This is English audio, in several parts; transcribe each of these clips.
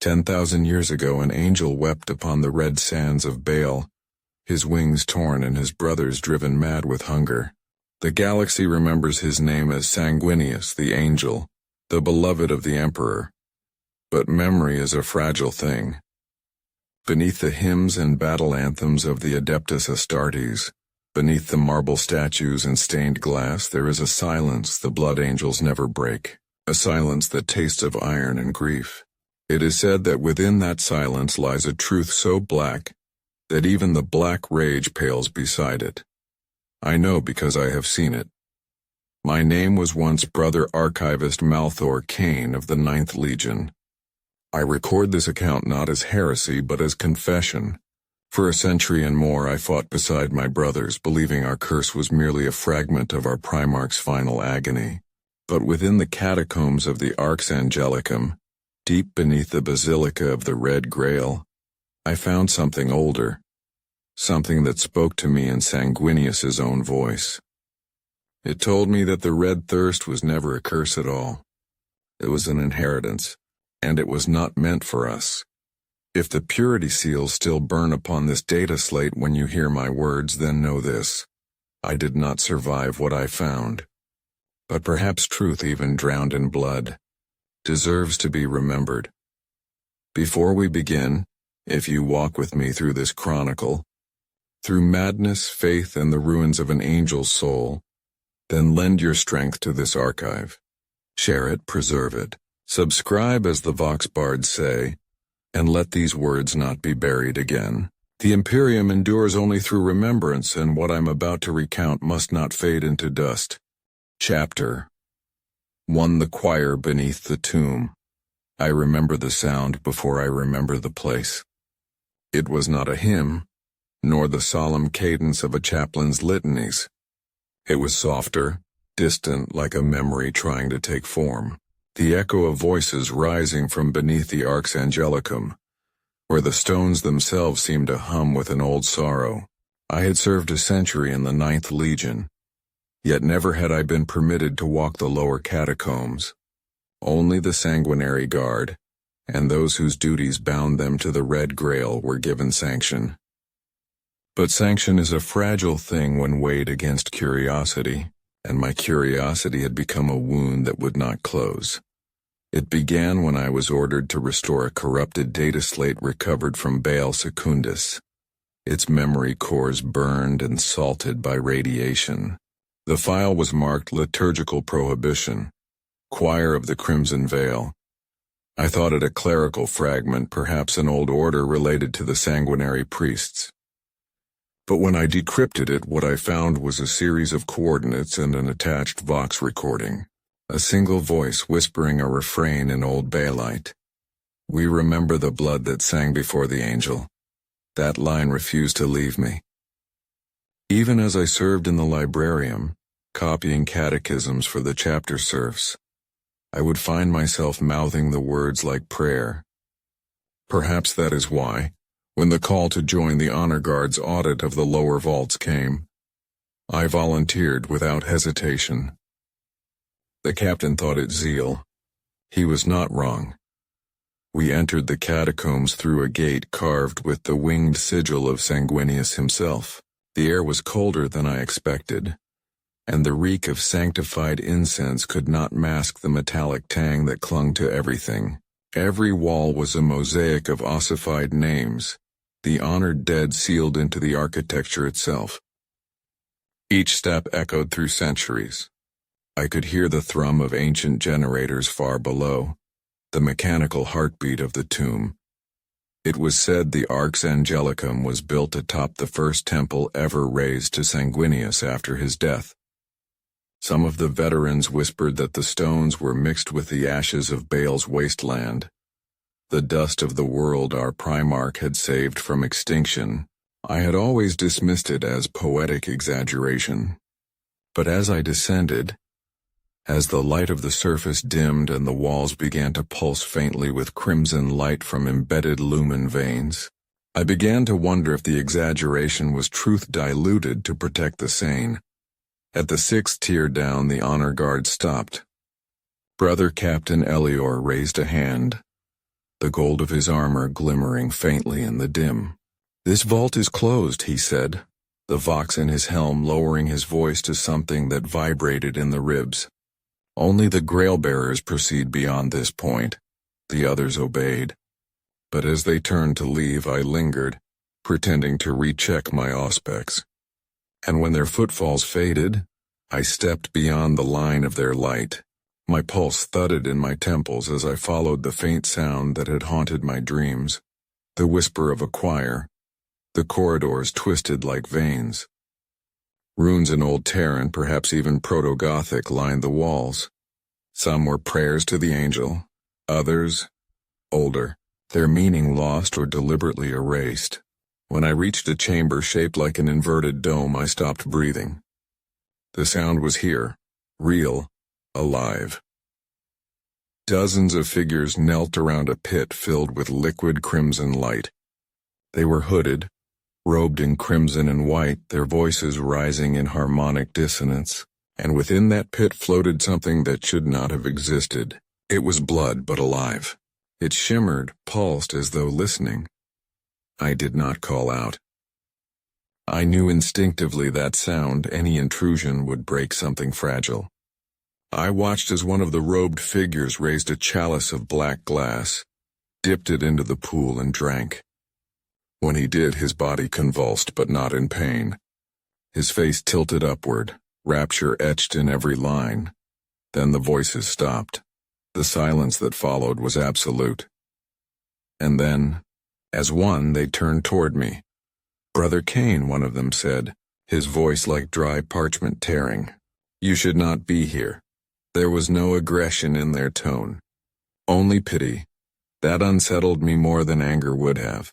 10,000 years ago an angel wept upon the red sands of Baal, his wings torn and his brothers driven mad with hunger. The galaxy remembers his name as Sanguinius the Angel, the beloved of the Emperor. But memory is a fragile thing. Beneath the hymns and battle anthems of the Adeptus Astartes, beneath the marble statues and stained glass, there is a silence the blood angels never break, a silence that tastes of iron and grief. It is said that within that silence lies a truth so black that even the black rage pales beside it. I know because I have seen it. My name was once Brother Archivist Malthor Kane of the 9th Legion. I record this account not as heresy but as confession. For a century and more I fought beside my brothers, believing our curse was merely a fragment of our Primarch's final agony. But within the catacombs of the Arx Angelicum, deep beneath the Basilica of the Red Grail, I found something older, something that spoke to me in Sanguinius's own voice. It told me that the red thirst was never a curse at all. It was an inheritance, and it was not meant for us. If the purity seals still burn upon this data slate when you hear my words, then know this: I did not survive what I found. But perhaps truth, even drowned in blood, deserves to be remembered. Before we begin, if you walk with me through this chronicle, through madness, faith, and the ruins of an angel's soul, then lend your strength to this archive. Share it, preserve it, subscribe as the Vox Bards say, and let these words not be buried again. The Imperium endures only through remembrance, and what I'm about to recount must not fade into dust. Chapter 1. The Choir Beneath the Tomb. I remember the sound before I remember the place. It was not a hymn, nor the solemn cadence of a chaplain's litanies. It was softer, distant, like a memory trying to take form. The echo of voices rising from beneath the Arx Angelicum, where the stones themselves seemed to hum with an old sorrow. I had served a century in the 9th Legion, yet never had I been permitted to walk the lower catacombs. Only the Sanguinary Guard, and those whose duties bound them to the Red Grail, were given sanction. But sanction is a fragile thing when weighed against curiosity, and my curiosity had become a wound that would not close. It began when I was ordered to restore a corrupted data slate recovered from Baal Secundus, its memory cores burned and salted by radiation. The file was marked Liturgical Prohibition, Choir of the Crimson Veil. I thought it a clerical fragment, perhaps an old order related to the sanguinary priests. But when I decrypted it, what I found was a series of coordinates and an attached Vox recording. A single voice whispering a refrain in Old Baalite. We remember the blood that sang before the angel. That line refused to leave me. Even as I served in the librarium, copying catechisms for the chapter serfs, I would find myself mouthing the words like prayer. Perhaps that is why, when the call to join the Honor Guard's audit of the lower vaults came, I volunteered without hesitation. The captain thought it zeal. He was not wrong. We entered the catacombs through a gate carved with the winged sigil of Sanguinius himself. The air was colder than I expected, and the reek of sanctified incense could not mask the metallic tang that clung to everything. Every wall was a mosaic of ossified names, the honored dead sealed into the architecture itself. Each step echoed through centuries. I could hear the thrum of ancient generators far below, the mechanical heartbeat of the tomb. It was said the Arx Angelicum was built atop the first temple ever raised to Sanguinius after his death. Some of the veterans whispered that the stones were mixed with the ashes of Baal's wasteland, the dust of the world our Primarch had saved from extinction. I had always dismissed it as poetic exaggeration. But as I descended, as the light of the surface dimmed and the walls began to pulse faintly with crimson light from embedded lumen veins, I began to wonder if the exaggeration was truth diluted to protect the sane. At the 6th tier down, the honor guard stopped. Brother Captain Elior raised a hand. the gold of his armor glimmering faintly in the dim. "This vault is closed," he said, the vox in his helm lowering his voice to something that vibrated in the ribs. "Only the Grail-bearers proceed beyond this point." The others obeyed. But as they turned to leave, I lingered, pretending to recheck my auspex. And when their footfalls faded, I stepped beyond the line of their light. My pulse thudded in my temples as I followed the faint sound that had haunted my dreams, the whisper of a choir. The corridors twisted like veins. Runes in Old Terran, perhaps even Proto-Gothic, lined the walls. Some were prayers to the angel, others, older, their meaning lost or deliberately erased. When I reached a chamber shaped like an inverted dome, I stopped breathing. The sound was here, real, alive. Dozens of figures knelt around a pit filled with liquid crimson light. They were hooded, robed in crimson and white, their voices rising in harmonic dissonance, and within that pit floated something that should not have existed. It was blood, but alive. It shimmered, pulsed as though listening. I did not call out. I knew instinctively that sound, any intrusion, would break something fragile. I watched as one of the robed figures raised a chalice of black glass, dipped it into the pool and drank. When he did, his body convulsed, but not in pain. His face tilted upward, rapture etched in every line. Then the voices stopped. The silence that followed was absolute. And then, as one, they turned toward me. "Brother Kane," one of them said, his voice like dry parchment tearing. "You should not be here." There was no aggression in their tone. Only pity. That unsettled me more than anger would have.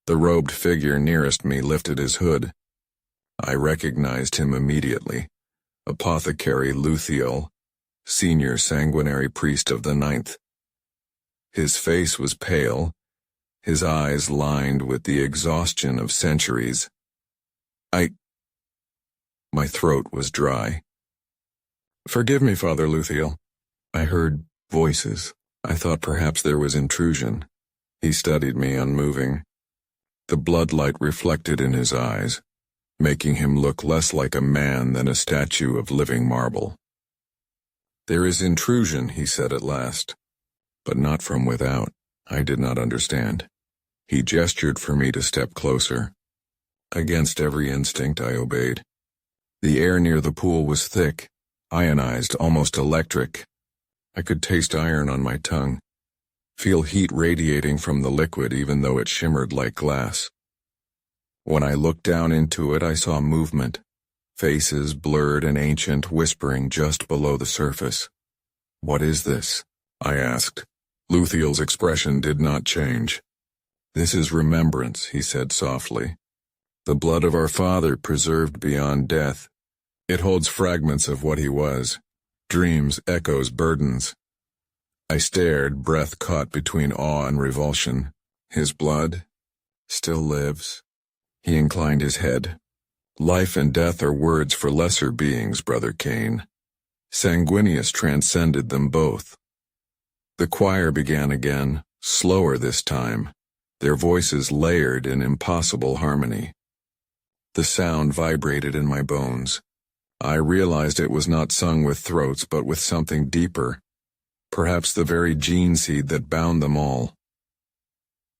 The robed figure nearest me lifted his hood. I recognized him immediately. Apothecary Luthiel, senior sanguinary priest of the Ninth. His face was pale, his eyes lined with the exhaustion of centuries. My throat was dry. "Forgive me, Father Luthiel." I heard voices. I thought perhaps there was intrusion. He studied me, unmoving. The bloodlight reflected in his eyes, making him look less like a man than a statue of living marble. "There is intrusion," he said at last, "but not from without." I did not understand. He gestured for me to step closer. Against every instinct, I obeyed. The air near the pool was thick, ionized, almost electric. I could taste iron on my tongue, feel heat radiating from the liquid even though it shimmered like glass. When I looked down into it, I saw movement, faces blurred and ancient, whispering just below the surface. "What is this?" I asked. Luthiel's expression did not change. "This is remembrance," he said softly. "The blood of our father preserved beyond death. It holds fragments of what he was, dreams, echoes, burdens." I stared, breath caught between awe and revulsion. "His blood still lives?" He inclined his head. "Life and death are words for lesser beings, Brother Kane. Sanguinius transcended them both." The choir began again, slower this time, their voices layered in impossible harmony. The sound vibrated in my bones. I realized it was not sung with throats but with something deeper, perhaps the very gene seed that bound them all.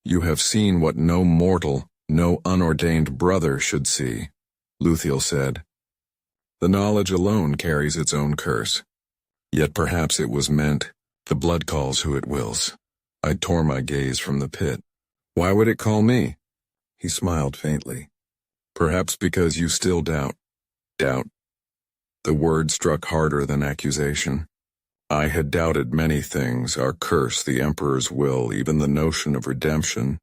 "You have seen what no mortal, no unordained brother should see," Luthiel said. "The knowledge alone carries its own curse. Yet perhaps it was meant. The blood calls who it wills." I tore my gaze from the pit. "Why would it call me?" He smiled faintly. "Perhaps because you still doubt." Doubt. The word struck harder than accusation. I had doubted many things, our curse, the Emperor's will, even the notion of redemption.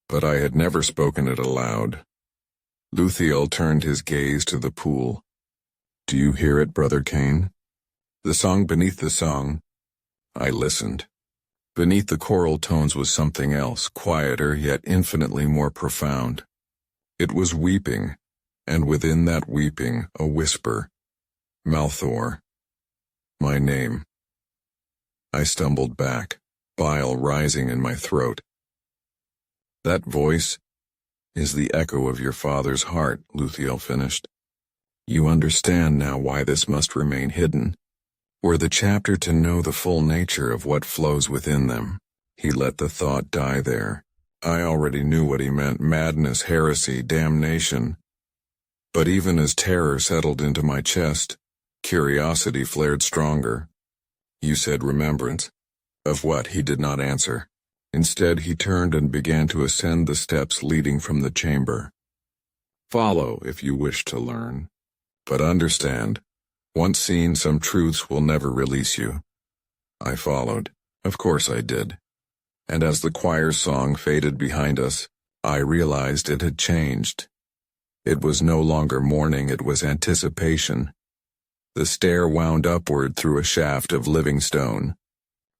But I had never spoken it aloud. Luthiel turned his gaze to the pool. "Do you hear it, Brother Kane? The song beneath the song." I listened. Beneath the choral tones was something else, quieter yet infinitely more profound. It was weeping, and within that weeping, a whisper. "Malthor. My name." I stumbled back. bile rising in my throat. That voice is the echo of your father's heart, Luthiel finished. You understand now why this must remain hidden. Were the chapter to know the full nature of what flows within them. He let the thought die there. I already knew what he meant: madness, heresy, damnation. But even as terror settled into my chest, curiosity flared stronger. You said remembrance? Of what? He did not answer. Instead, he turned and began to ascend the steps leading from the chamber. Follow if you wish to learn. But understand, once seen, some truths will never release you. I followed. Of course I did. And as the choir's song faded behind us, I realized it had changed. It was no longer mourning, it was anticipation. The stair wound upward through a shaft of living stone.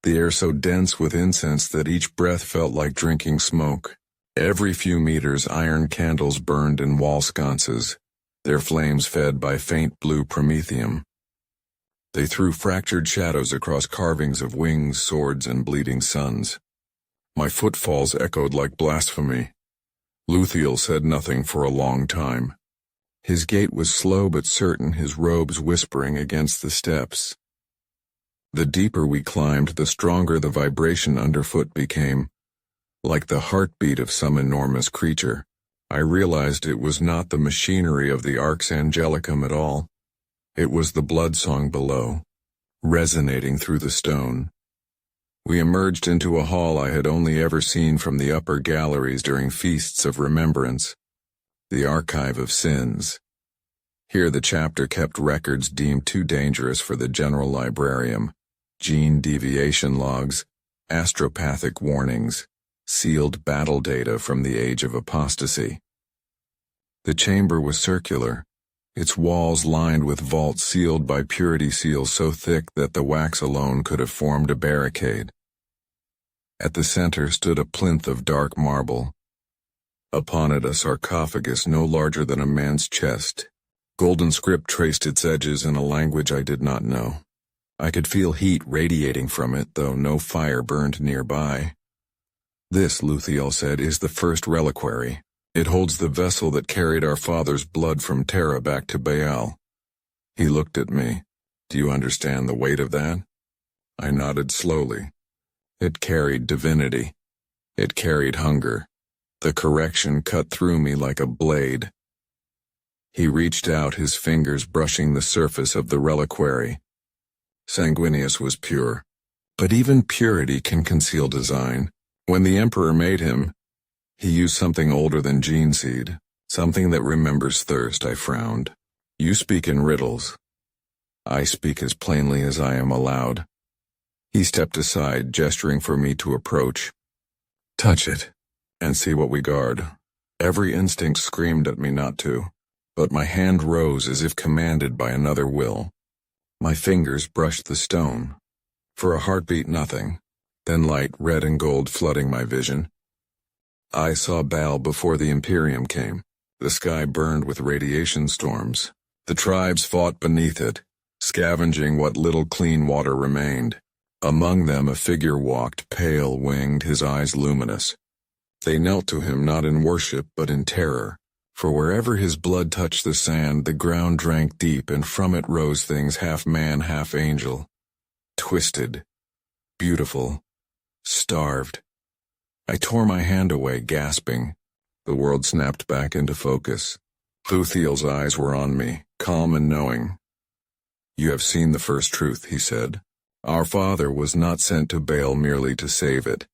The air so dense with incense that each breath felt like drinking smoke. Every few meters, iron candles burned in wall sconces, their flames fed by faint blue promethium. They threw fractured shadows across carvings of wings, swords, and bleeding suns. My footfalls echoed like blasphemy. Luthiel said nothing for a long time. His gait was slow but certain, his robes whispering against the steps. The deeper we climbed, the stronger the vibration underfoot became, like the heartbeat of some enormous creature. I realized it was not the machinery of the Arx Angelicum at all. It was the blood song below, resonating through the stone. We emerged into a hall I had only ever seen from the upper galleries during feasts of remembrance, the Archive of Sins. Here the chapter kept records deemed too dangerous for the general librarian: gene deviation logs, astropathic warnings, sealed battle data from the age of apostasy. The chamber was circular, its walls lined with vaults sealed by purity seals so thick that the wax alone could have formed a barricade. At the center stood a plinth of dark marble. Upon it a sarcophagus no larger than a man's chest. Golden script traced its edges in a language I did not know. I could feel heat radiating from it, though no fire burned nearby. This, Luthiel said, is the first reliquary. It holds the vessel that carried our father's blood from Terra back to Baal. He looked at me. Do you understand the weight of that? I nodded slowly. It carried divinity. It carried hunger. The correction cut through me like a blade. He reached out, his fingers brushing the surface of the reliquary. Sanguinius was pure. But even purity can conceal design. When the Emperor made him, he used something older than gene seed, something that remembers thirst. I frowned. You speak in riddles. I speak as plainly as I am allowed. He stepped aside, gesturing for me to approach. Touch it, and see what we guard. Every instinct screamed at me not to, but my hand rose as if commanded by another will. My fingers brushed the stone. For a heartbeat, nothing. Then light, red and gold, flooding my vision. I saw Baal before the Imperium came. The sky burned with radiation storms. The tribes fought beneath it, scavenging what little clean water remained. Among them a figure walked, pale, winged, his eyes luminous. They knelt to him not in worship but in terror, for wherever his blood touched the sand, the ground drank deep, and from it rose things half man, half angel. Twisted, beautiful, starved. I tore my hand away, gasping. The world snapped back into focus. Luthiel's eyes were on me, calm and knowing. You have seen the first truth, he said. Our father was not sent to Baal merely to save it.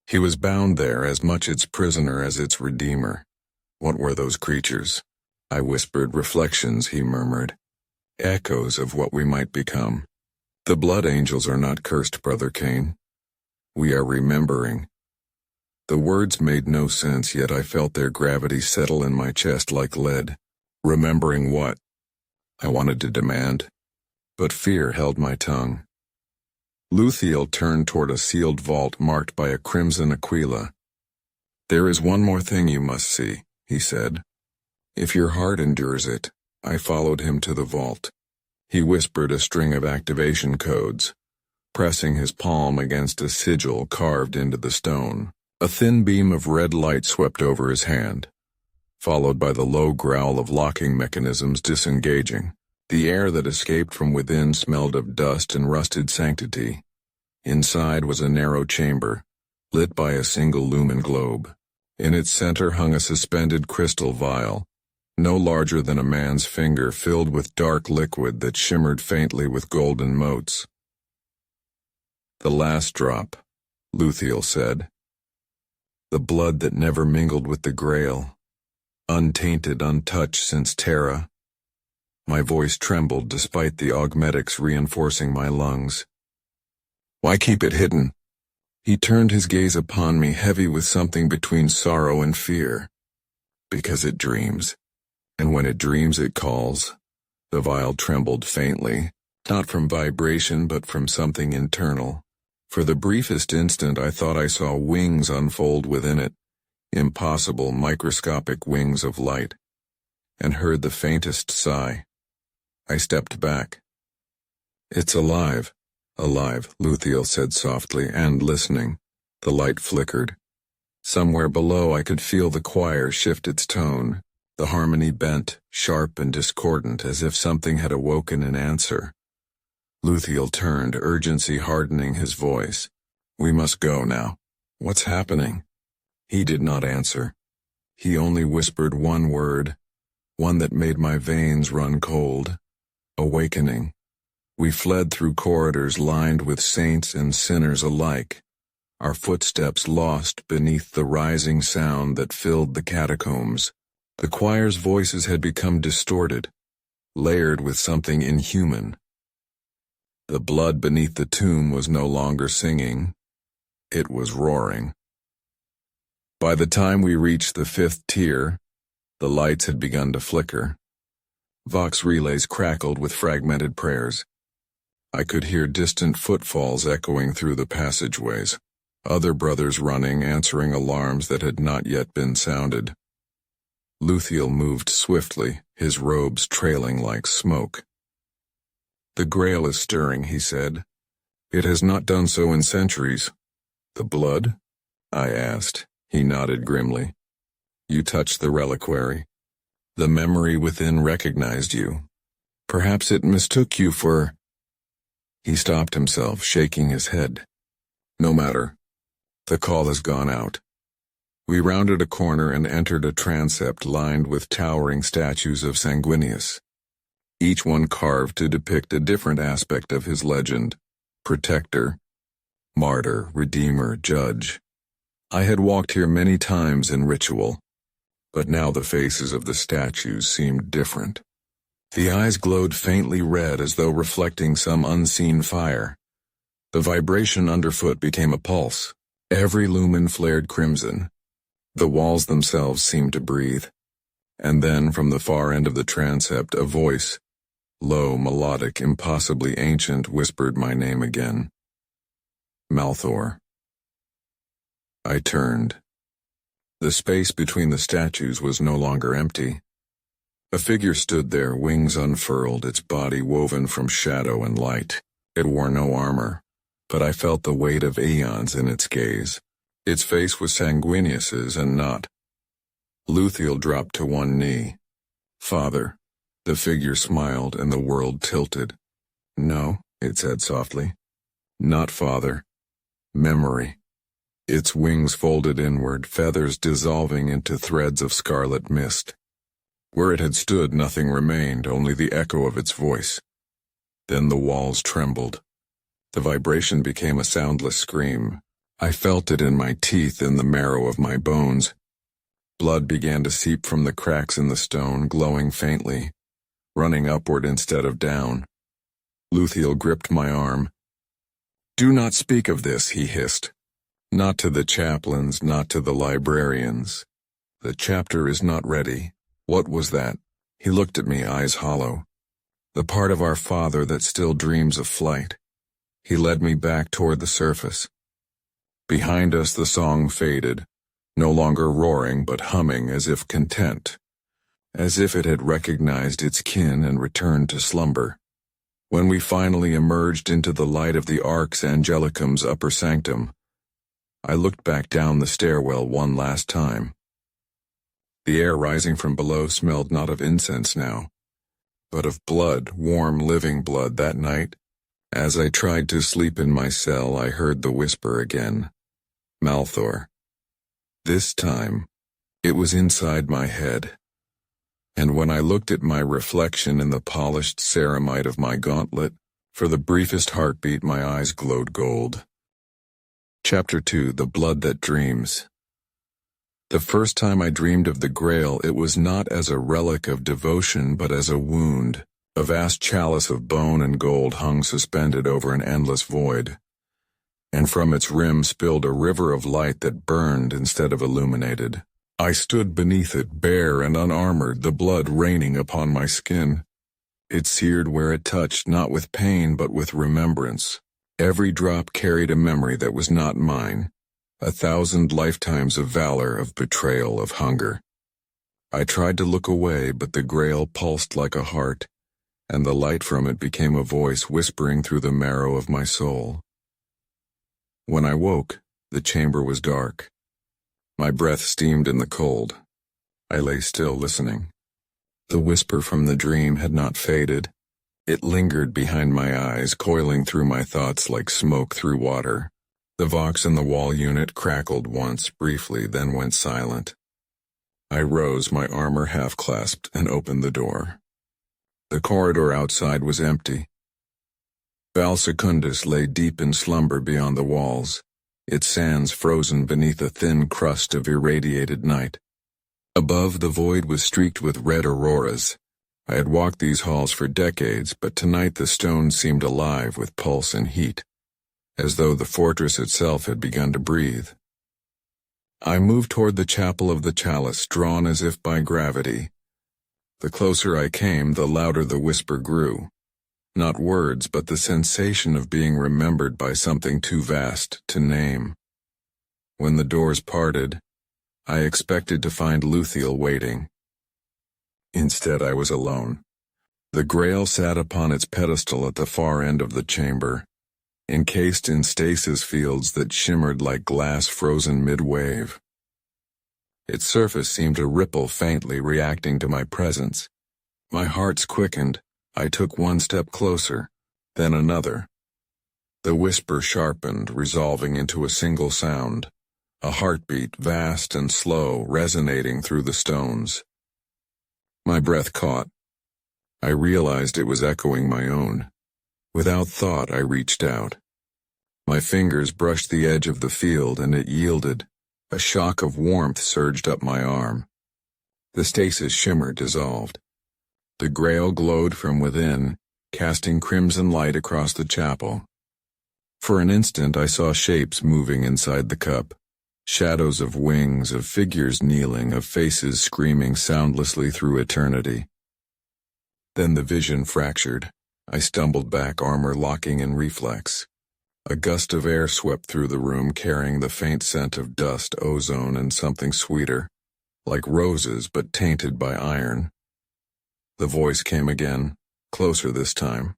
He was bound there as much its prisoner as its redeemer. What were those creatures? I whispered. Reflections, he murmured. Echoes of what we might become. The blood angels are not cursed, Brother Cain. We are remembering. The words made no sense, yet I felt their gravity settle in my chest like lead. Remembering what? I wanted to demand, but fear held my tongue. Luthiel turned toward a sealed vault marked by a crimson aquila. There is one more thing you must see, he said. If your heart endures it. I followed him to the vault. He whispered a string of activation codes. pressing his palm against a sigil carved into the stone. A thin beam of red light swept over his hand, followed by the low growl of locking mechanisms disengaging. The air that escaped from within smelled of dust and rusted sanctity. Inside was a narrow chamber, lit by a single lumen globe. In its center hung a suspended crystal vial, no larger than a man's finger, filled with dark liquid that shimmered faintly with golden motes. "The last drop," Luthiel said. "The blood that never mingled with the Grail, untainted, untouched since Terra." My voice trembled despite the augmetics reinforcing my lungs. "Why keep it hidden?" He turned his gaze upon me, heavy with something between sorrow and fear. "Because it dreams. And when it dreams, it calls." The vial trembled faintly, not from vibration but from something internal. For the briefest instant I thought I saw wings unfold within it, impossible microscopic wings of light, and heard the faintest sigh. I stepped back. "It's alive." "Alive," Luthiel said softly, and listening. The light flickered. Somewhere below I could feel the choir shift its tone, the harmony bent, sharp and discordant, as if something had awoken in answer. Luthiel turned, urgency hardening his voice. "We must go now." "What's happening?" He did not answer. He only whispered one word, one that made my veins run cold. "Awakening." We fled through corridors lined with saints and sinners alike, our footsteps lost beneath the rising sound that filled the catacombs. The choir's voices had become distorted, layered with something inhuman. The blood beneath the tomb was no longer singing. It was roaring. By the time we reached the 5th tier, the lights had begun to flicker. Vox relays crackled with fragmented prayers. I could hear distant footfalls echoing through the passageways, other brothers running, answering alarms that had not yet been sounded. Luthiel moved swiftly, his robes trailing like smoke. "The Grail is stirring," he said. "It has not done so in centuries." "The blood?" I asked. He nodded grimly. "You touched the reliquary. The memory within recognized you. Perhaps it mistook you for—" He stopped himself, shaking his head. "No matter. The call has gone out." We rounded a corner and entered a transept lined with towering statues of Sanguinius, each one carved to depict a different aspect of his legend: protector, martyr, redeemer, judge. I had walked here many times in ritual, but now the faces of the statues seemed different. The eyes glowed faintly red as though reflecting some unseen fire. The vibration underfoot became a pulse. Every lumen flared crimson. The walls themselves seemed to breathe. And then, from the far end of the transept, a voice, low, melodic, impossibly ancient, whispered my name again. "Malthor." I turned. The space between the statues was no longer empty. A figure stood there, wings unfurled, its body woven from shadow and light. It wore no armor, but I felt the weight of eons in its gaze. Its face was Sanguinius's and not. Luthiel dropped to one knee. "Father." The figure smiled and the world tilted. "No," it said softly. "Not father. Memory." Its wings folded inward, feathers dissolving into threads of scarlet mist. Where it had stood, nothing remained, only the echo of its voice. Then the walls trembled. The vibration became a soundless scream. I felt it in my teeth, in the marrow of my bones. Blood began to seep from the cracks in the stone, glowing faintly, running upward instead of down. Luthiel gripped my arm. "Do not speak of this," he hissed. "Not to the chaplains, not to the librarians. The chapter is not ready." What was that? He looked at me, eyes hollow. The part of our father that still dreams of flight. He led me back toward the surface. Behind us the song faded, no longer roaring but humming as if content, as if it had recognized its kin and returned to slumber. When we finally emerged into the light of the Arx Angelicum's upper sanctum, I looked back down the stairwell one last time. The air rising from below smelled not of incense now, but of blood, warm living blood that night. As I tried to sleep in my cell, I heard the whisper again. Malthor. This time, it was inside my head. And when I looked at my reflection in the polished ceramite of my gauntlet, for the briefest heartbeat my eyes glowed gold. Chapter 2: The Blood That Dreams. The first time I dreamed of the Grail, it was not as a relic of devotion but as a wound. A vast chalice of bone and gold hung suspended over an endless void, and from its rim spilled a river of light that burned instead of illuminated. I stood beneath it, bare and unarmored, the blood raining upon my skin. It seared where it touched, not with pain but with remembrance. Every drop carried a memory that was not mine, 1,000 lifetimes of valor, of betrayal, of hunger. I tried to look away, but the Grail pulsed like a heart, and the light from it became a voice whispering through the marrow of my soul. When I woke, the chamber was dark. My breath steamed in the cold. I lay still, listening. The whisper from the dream had not faded. It lingered behind my eyes, coiling through my thoughts like smoke through water. The Vox in the wall unit crackled once, briefly, then went silent. I rose, my armor half-clasped, and opened the door. The corridor outside was empty. Val Secundus lay deep in slumber beyond the walls, its sands frozen beneath a thin crust of irradiated night. Above, the void was streaked with red auroras. I had walked these halls for decades, but tonight the stones seemed alive with pulse and heat, as though the fortress itself had begun to breathe. I moved toward the chapel of the chalice, drawn as if by gravity. The closer I came, the louder the whisper grew. Not words, but the sensation of being remembered by something too vast to name. When the doors parted, I expected to find Luthiel waiting. Instead, I was alone. The Grail sat upon its pedestal at the far end of the chamber, encased in stasis fields that shimmered like glass frozen mid-wave. Its surface seemed to ripple faintly, reacting to my presence. My hearts quickened. I took one step closer, then another. The whisper sharpened, resolving into a single sound, a heartbeat vast and slow, resonating through the stones. My breath caught. I realized it was echoing my own. Without thought, I reached out. My fingers brushed the edge of the field, and it yielded. A shock of warmth surged up my arm. The stasis shimmer dissolved. The Grail glowed from within, casting crimson light across the chapel. For an instant I saw shapes moving inside the cup, shadows of wings, of figures kneeling, of faces screaming soundlessly through eternity. Then the vision fractured. I stumbled back, armor locking in reflex. A gust of air swept through the room, carrying the faint scent of dust, ozone, and something sweeter, like roses but tainted by iron. The voice came again, closer this time.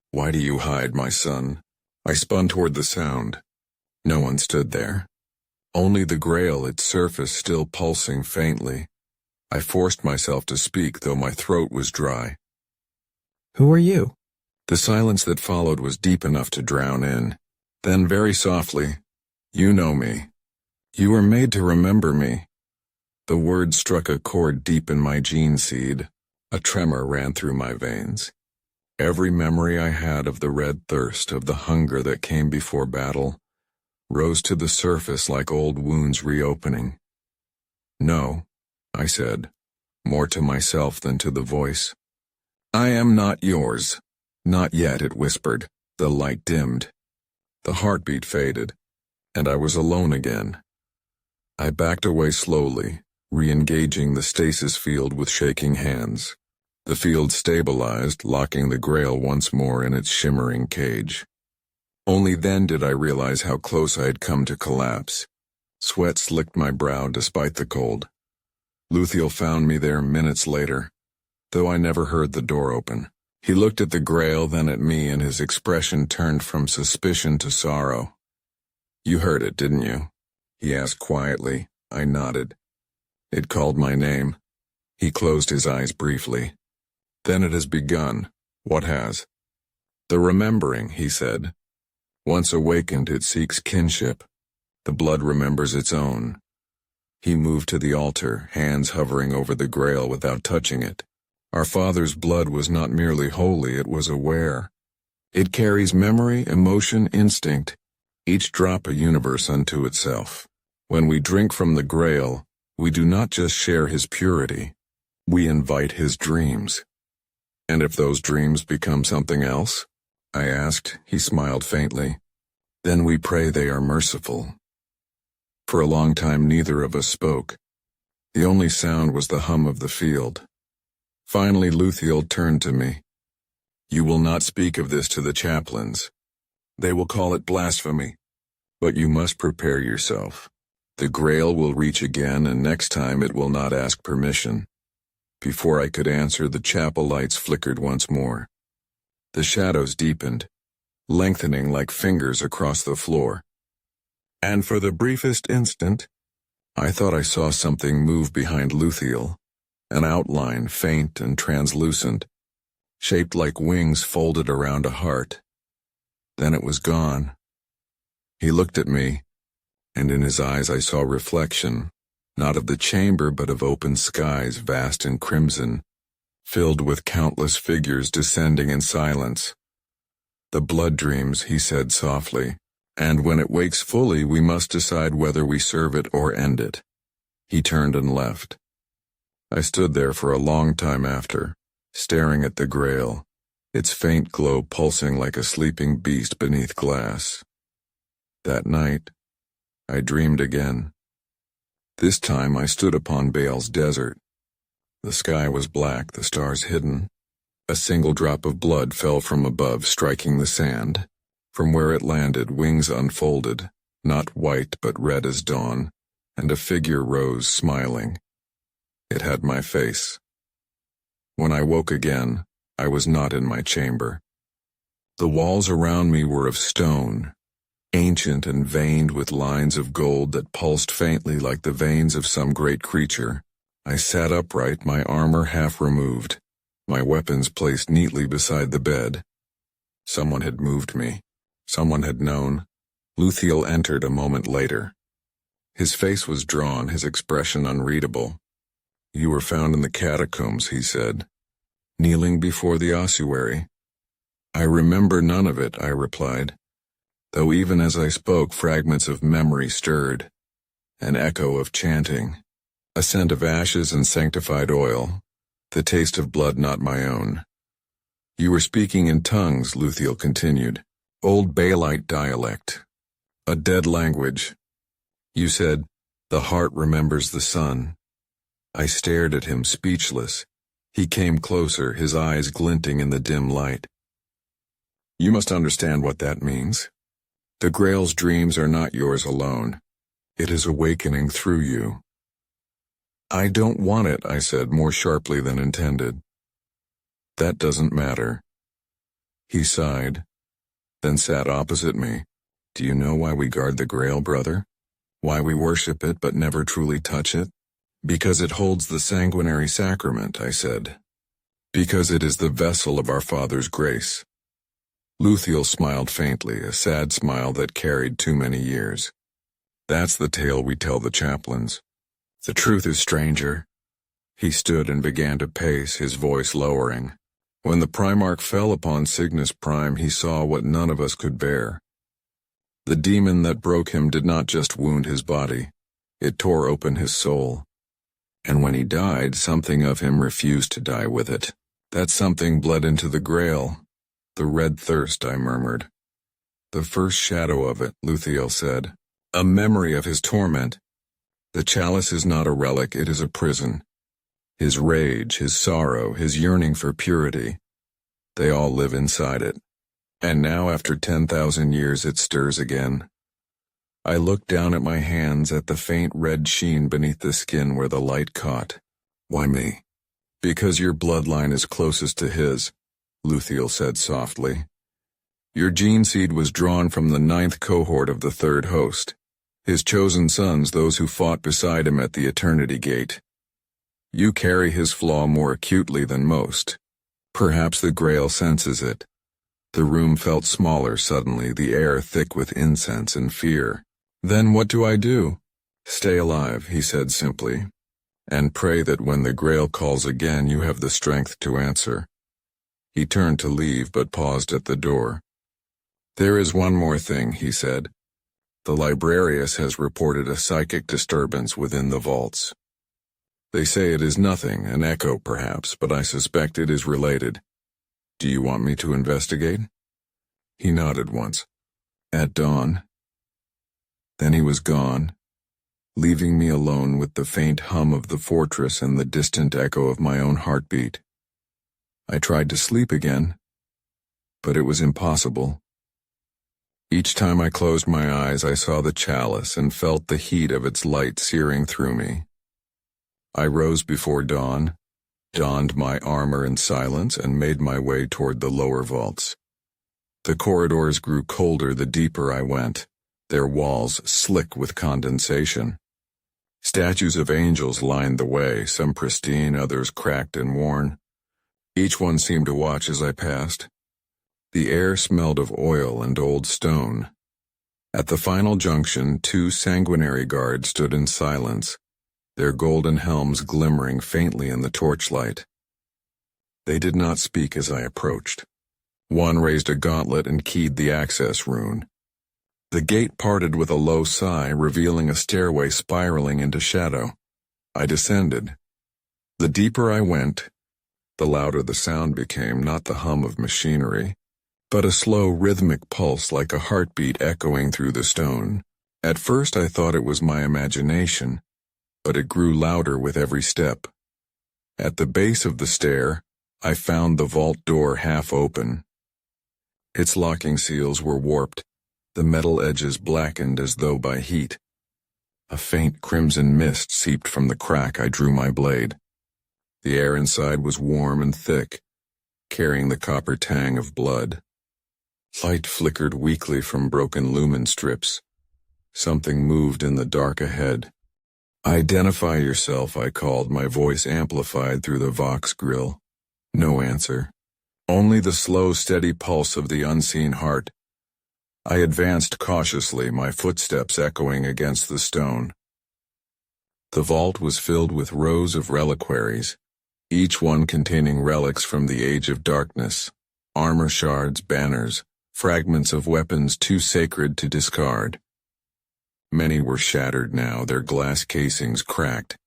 "Why do you hide, my son?" I spun toward the sound. No one stood there. Only the Grail, its surface still pulsing faintly. I forced myself to speak, though my throat was dry. "Who are you?" The silence that followed was deep enough to drown in. Then very softly, "You know me. You were made to remember me." The word struck a chord deep in my gene seed. A tremor ran through my veins. Every memory I had of the red thirst, of the hunger that came before battle, rose to the surface like old wounds reopening. "No," I said, more to myself than to the voice. "I am not yours." "Not yet," it whispered. The light dimmed. The heartbeat faded, and I was alone again. I backed away slowly, re-engaging the stasis field with shaking hands. The field stabilized, locking the Grail once more in its shimmering cage. Only then did I realize how close I had come to collapse. Sweat slicked my brow despite the cold. Luthiel found me there minutes later, though I never heard the door open. He looked at the Grail, then at me, and his expression turned from suspicion to sorrow. "You heard it, didn't you?" he asked quietly. I nodded. "It called my name." He closed his eyes briefly. "Then it has begun." "What has?" "The remembering," he said. "Once awakened, it seeks kinship. The blood remembers its own." He moved to the altar, hands hovering over the Grail without touching it. Our father's blood was not merely holy, it was aware. It carries memory, emotion, instinct, each drop a universe unto itself. When we drink from the Grail, we do not just share his purity, we invite his dreams. "And if those dreams become something else?" I asked. He smiled faintly. "Then we pray they are merciful." For a long time neither of us spoke. The only sound was the hum of the field. Finally Luthiel turned to me. "You will not speak of this to the chaplains. They will call it blasphemy. But you must prepare yourself. The Grail will reach again, and next time it will not ask permission." Before I could answer, the chapel lights flickered once more. The shadows deepened, lengthening like fingers across the floor. And for the briefest instant, I thought I saw something move behind Luthiel, an outline faint and translucent, shaped like wings folded around a heart. Then it was gone. He looked at me, and in his eyes I saw reflection, not of the chamber but of open skies vast and crimson, filled with countless figures descending in silence. "The blood dreams," he said softly, "and when it wakes fully we must decide whether we serve it or end it." He turned and left. I stood there for a long time after, staring at the Grail, its faint glow pulsing like a sleeping beast beneath glass. That night, I dreamed again. This time I stood upon Baal's desert. The sky was black, the stars hidden. A single drop of blood fell from above, striking the sand. From where it landed, wings unfolded, not white but red as dawn, and a figure rose, smiling. It had my face. When I woke again, I was not in my chamber. The walls around me were of stone, ancient and veined with lines of gold that pulsed faintly like the veins of some great creature. I sat upright, my armor half removed, my weapons placed neatly beside the bed. Someone had moved me. Someone had known. Luthiel entered a moment later. His face was drawn, his expression unreadable. "You were found in the catacombs," he said, "kneeling before the ossuary." "I remember none of it," I replied, though even as I spoke fragments of memory stirred, an echo of chanting, a scent of ashes and sanctified oil, the taste of blood not my own. "You were speaking in tongues," Luthiel continued, "old Baalite dialect, a dead language. You said, 'The heart remembers the sun.'" I stared at him, speechless. He came closer, his eyes glinting in the dim light. "You must understand what that means. The Grail's dreams are not yours alone. It is awakening through you." "I don't want it," I said, more sharply than intended. "That doesn't matter." He sighed, then sat opposite me. "Do you know why we guard the Grail, brother? Why we worship it but never truly touch it?" "Because it holds the sanguinary sacrament," I said. "Because it is the vessel of our Father's grace." Luthiel smiled faintly, a sad smile that carried too many years. "That's the tale we tell the chaplains. The truth is stranger." He stood and began to pace, his voice lowering. "When the Primarch fell upon Cygnus Prime, he saw what none of us could bear. The demon that broke him did not just wound his body, it tore open his soul. And when he died, something of him refused to die with it. That something bled into the Grail. The red thirst," I murmured. "The first shadow of it," Luthiel said. "A memory of his torment. The chalice is not a relic, it is a prison. His rage, his sorrow, his yearning for purity, they all live inside it. And now, after 10,000 years, it stirs again." I looked down at my hands, at the faint red sheen beneath the skin where the light caught. "Why me?" "Because your bloodline is closest to his. Luthiel said softly. Your gene seed was drawn from the 9th cohort of the 3rd host. His chosen sons, those who fought beside him at the Eternity Gate. You carry his flaw more acutely than most. Perhaps the Grail senses it. The room felt smaller suddenly, the air thick with incense and fear. Then what do I do? Stay alive, he said simply, and pray that when the Grail calls again you have the strength to answer. He turned to leave but paused at the door. There is one more thing, he said. The librarius has reported a psychic disturbance within the vaults. They say it is nothing, an echo perhaps, but I suspect it is related. Do you want me to investigate? He nodded once. At dawn. Then he was gone, leaving me alone with the faint hum of the fortress and the distant echo of my own heartbeat. I tried to sleep again, but it was impossible. Each time I closed my eyes, I saw the chalice and felt the heat of its light searing through me. I rose before dawn, donned my armor in silence, and made my way toward the lower vaults. The corridors grew colder the deeper I went, their walls slick with condensation. Statues of angels lined the way, some pristine, others cracked and worn. Each one seemed to watch as I passed. The air smelled of oil and old stone. At the final junction, 2 sanguinary guards stood in silence, their golden helms glimmering faintly in the torchlight. They did not speak as I approached. One raised a gauntlet and keyed the access rune. The gate parted with a low sigh, revealing a stairway spiraling into shadow. I descended. The deeper I went, the louder the sound became, not the hum of machinery, but a slow rhythmic pulse like a heartbeat echoing through the stone. At first I thought it was my imagination, but it grew louder with every step. At the base of the stair, I found the vault door half open. Its locking seals were warped, the metal edges blackened as though by heat. A faint crimson mist seeped from the crack. I drew my blade. The air inside was warm and thick, carrying the copper tang of blood. Light flickered weakly from broken lumen strips. Something moved in the dark ahead. Identify yourself, I called, my voice amplified through the Vox grill. No answer. Only the slow, steady pulse of the unseen heart. I advanced cautiously, my footsteps echoing against the stone. The vault was filled with rows of reliquaries, each one containing relics from the Age of Darkness, armor shards, banners, fragments of weapons too sacred to discard. Many were shattered now, their glass casings cracked.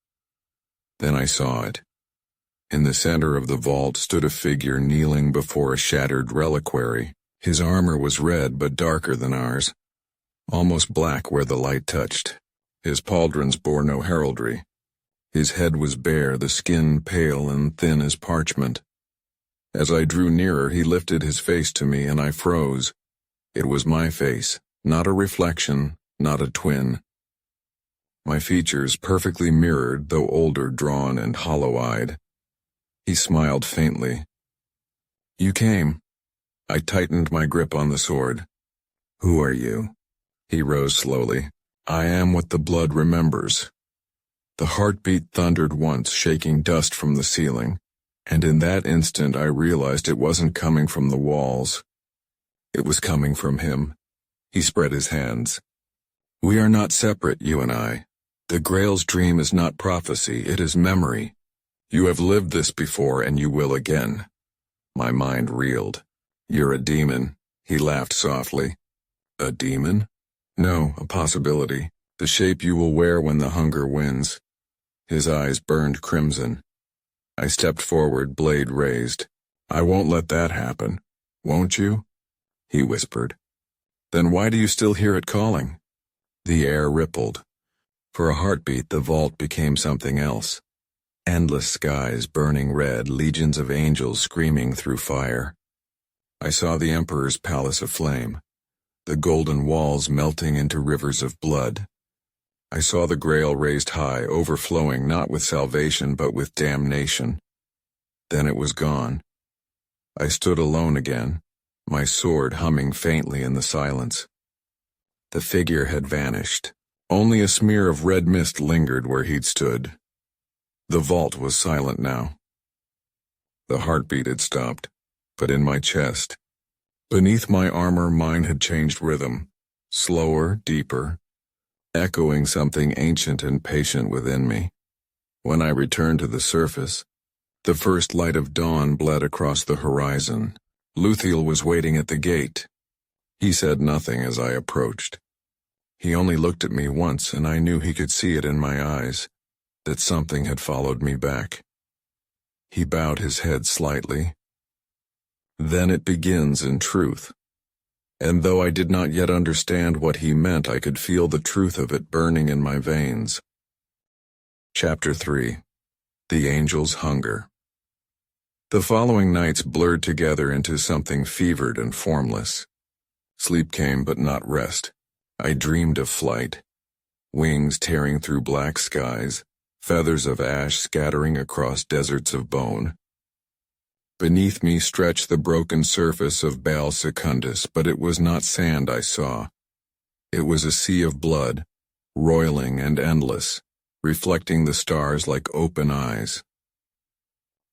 Then I saw it. In the center of the vault stood a figure kneeling before a shattered reliquary. His armor was red but darker than ours, almost black where the light touched. His pauldrons bore no heraldry. His head was bare, the skin pale and thin as parchment. As I drew nearer, he lifted his face to me, and I froze. It was my face, not a reflection, not a twin. My features perfectly mirrored, though older, drawn, and hollow-eyed. He smiled faintly. You came. I tightened my grip on the sword. Who are you? He rose slowly. I am what the blood remembers. The heartbeat thundered once, shaking dust from the ceiling, and in that instant I realized it wasn't coming from the walls. It was coming from him. He spread his hands. We are not separate, you and I. The Grail's dream is not prophecy, it is memory. You have lived this before, and you will again. My mind reeled. You're a demon, he laughed softly. A demon? No, a possibility. The shape you will wear when the hunger wins. His eyes burned crimson. I stepped forward, blade raised. I won't let that happen. Won't you? He whispered. Then why do you still hear it calling? The air rippled. For a heartbeat, the vault became something else. Endless skies burning red, legions of angels screaming through fire. I saw the Emperor's palace aflame, the golden walls melting into rivers of blood. I saw the Grail raised high, overflowing not with salvation but with damnation. Then it was gone. I stood alone again, my sword humming faintly in the silence. The figure had vanished. Only a smear of red mist lingered where he'd stood. The vault was silent now. The heartbeat had stopped, but in my chest, beneath my armor, mine had changed rhythm, slower, deeper, echoing something ancient and patient within me. When I returned to the surface, the first light of dawn bled across the horizon. Luthiel was waiting at the gate. He said nothing as I approached. He only looked at me once, and I knew he could see it in my eyes, that something had followed me back. He bowed his head slightly. Then it begins in truth. And though I did not yet understand what he meant, I could feel the truth of it burning in my veins. Chapter 3. The Angel's Hunger. The following nights blurred together into something fevered and formless. Sleep came, but not rest. I dreamed of flight. Wings tearing through black skies, feathers of ash scattering across deserts of bone. Beneath me stretched the broken surface of Baal Secundus, but it was not sand I saw. It was a sea of blood, roiling and endless, reflecting the stars like open eyes.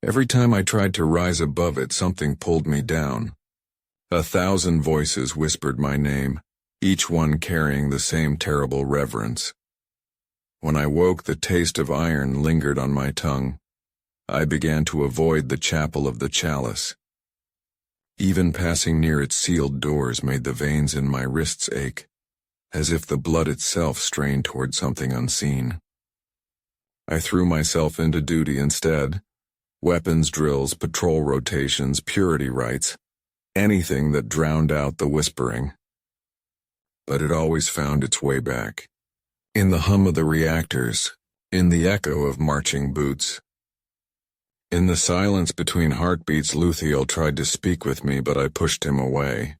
Every time I tried to rise above it, something pulled me down. 1,000 voices whispered my name, each one carrying the same terrible reverence. When I woke, the taste of iron lingered on my tongue. I began to avoid the chapel of the chalice. Even passing near its sealed doors made the veins in my wrists ache, as if the blood itself strained toward something unseen. I threw myself into duty instead. Weapons drills, patrol rotations, purity rites, anything that drowned out the whispering. But it always found its way back. In the hum of the reactors, in the echo of marching boots. In the silence between heartbeats, Luthiel tried to speak with me, but I pushed him away.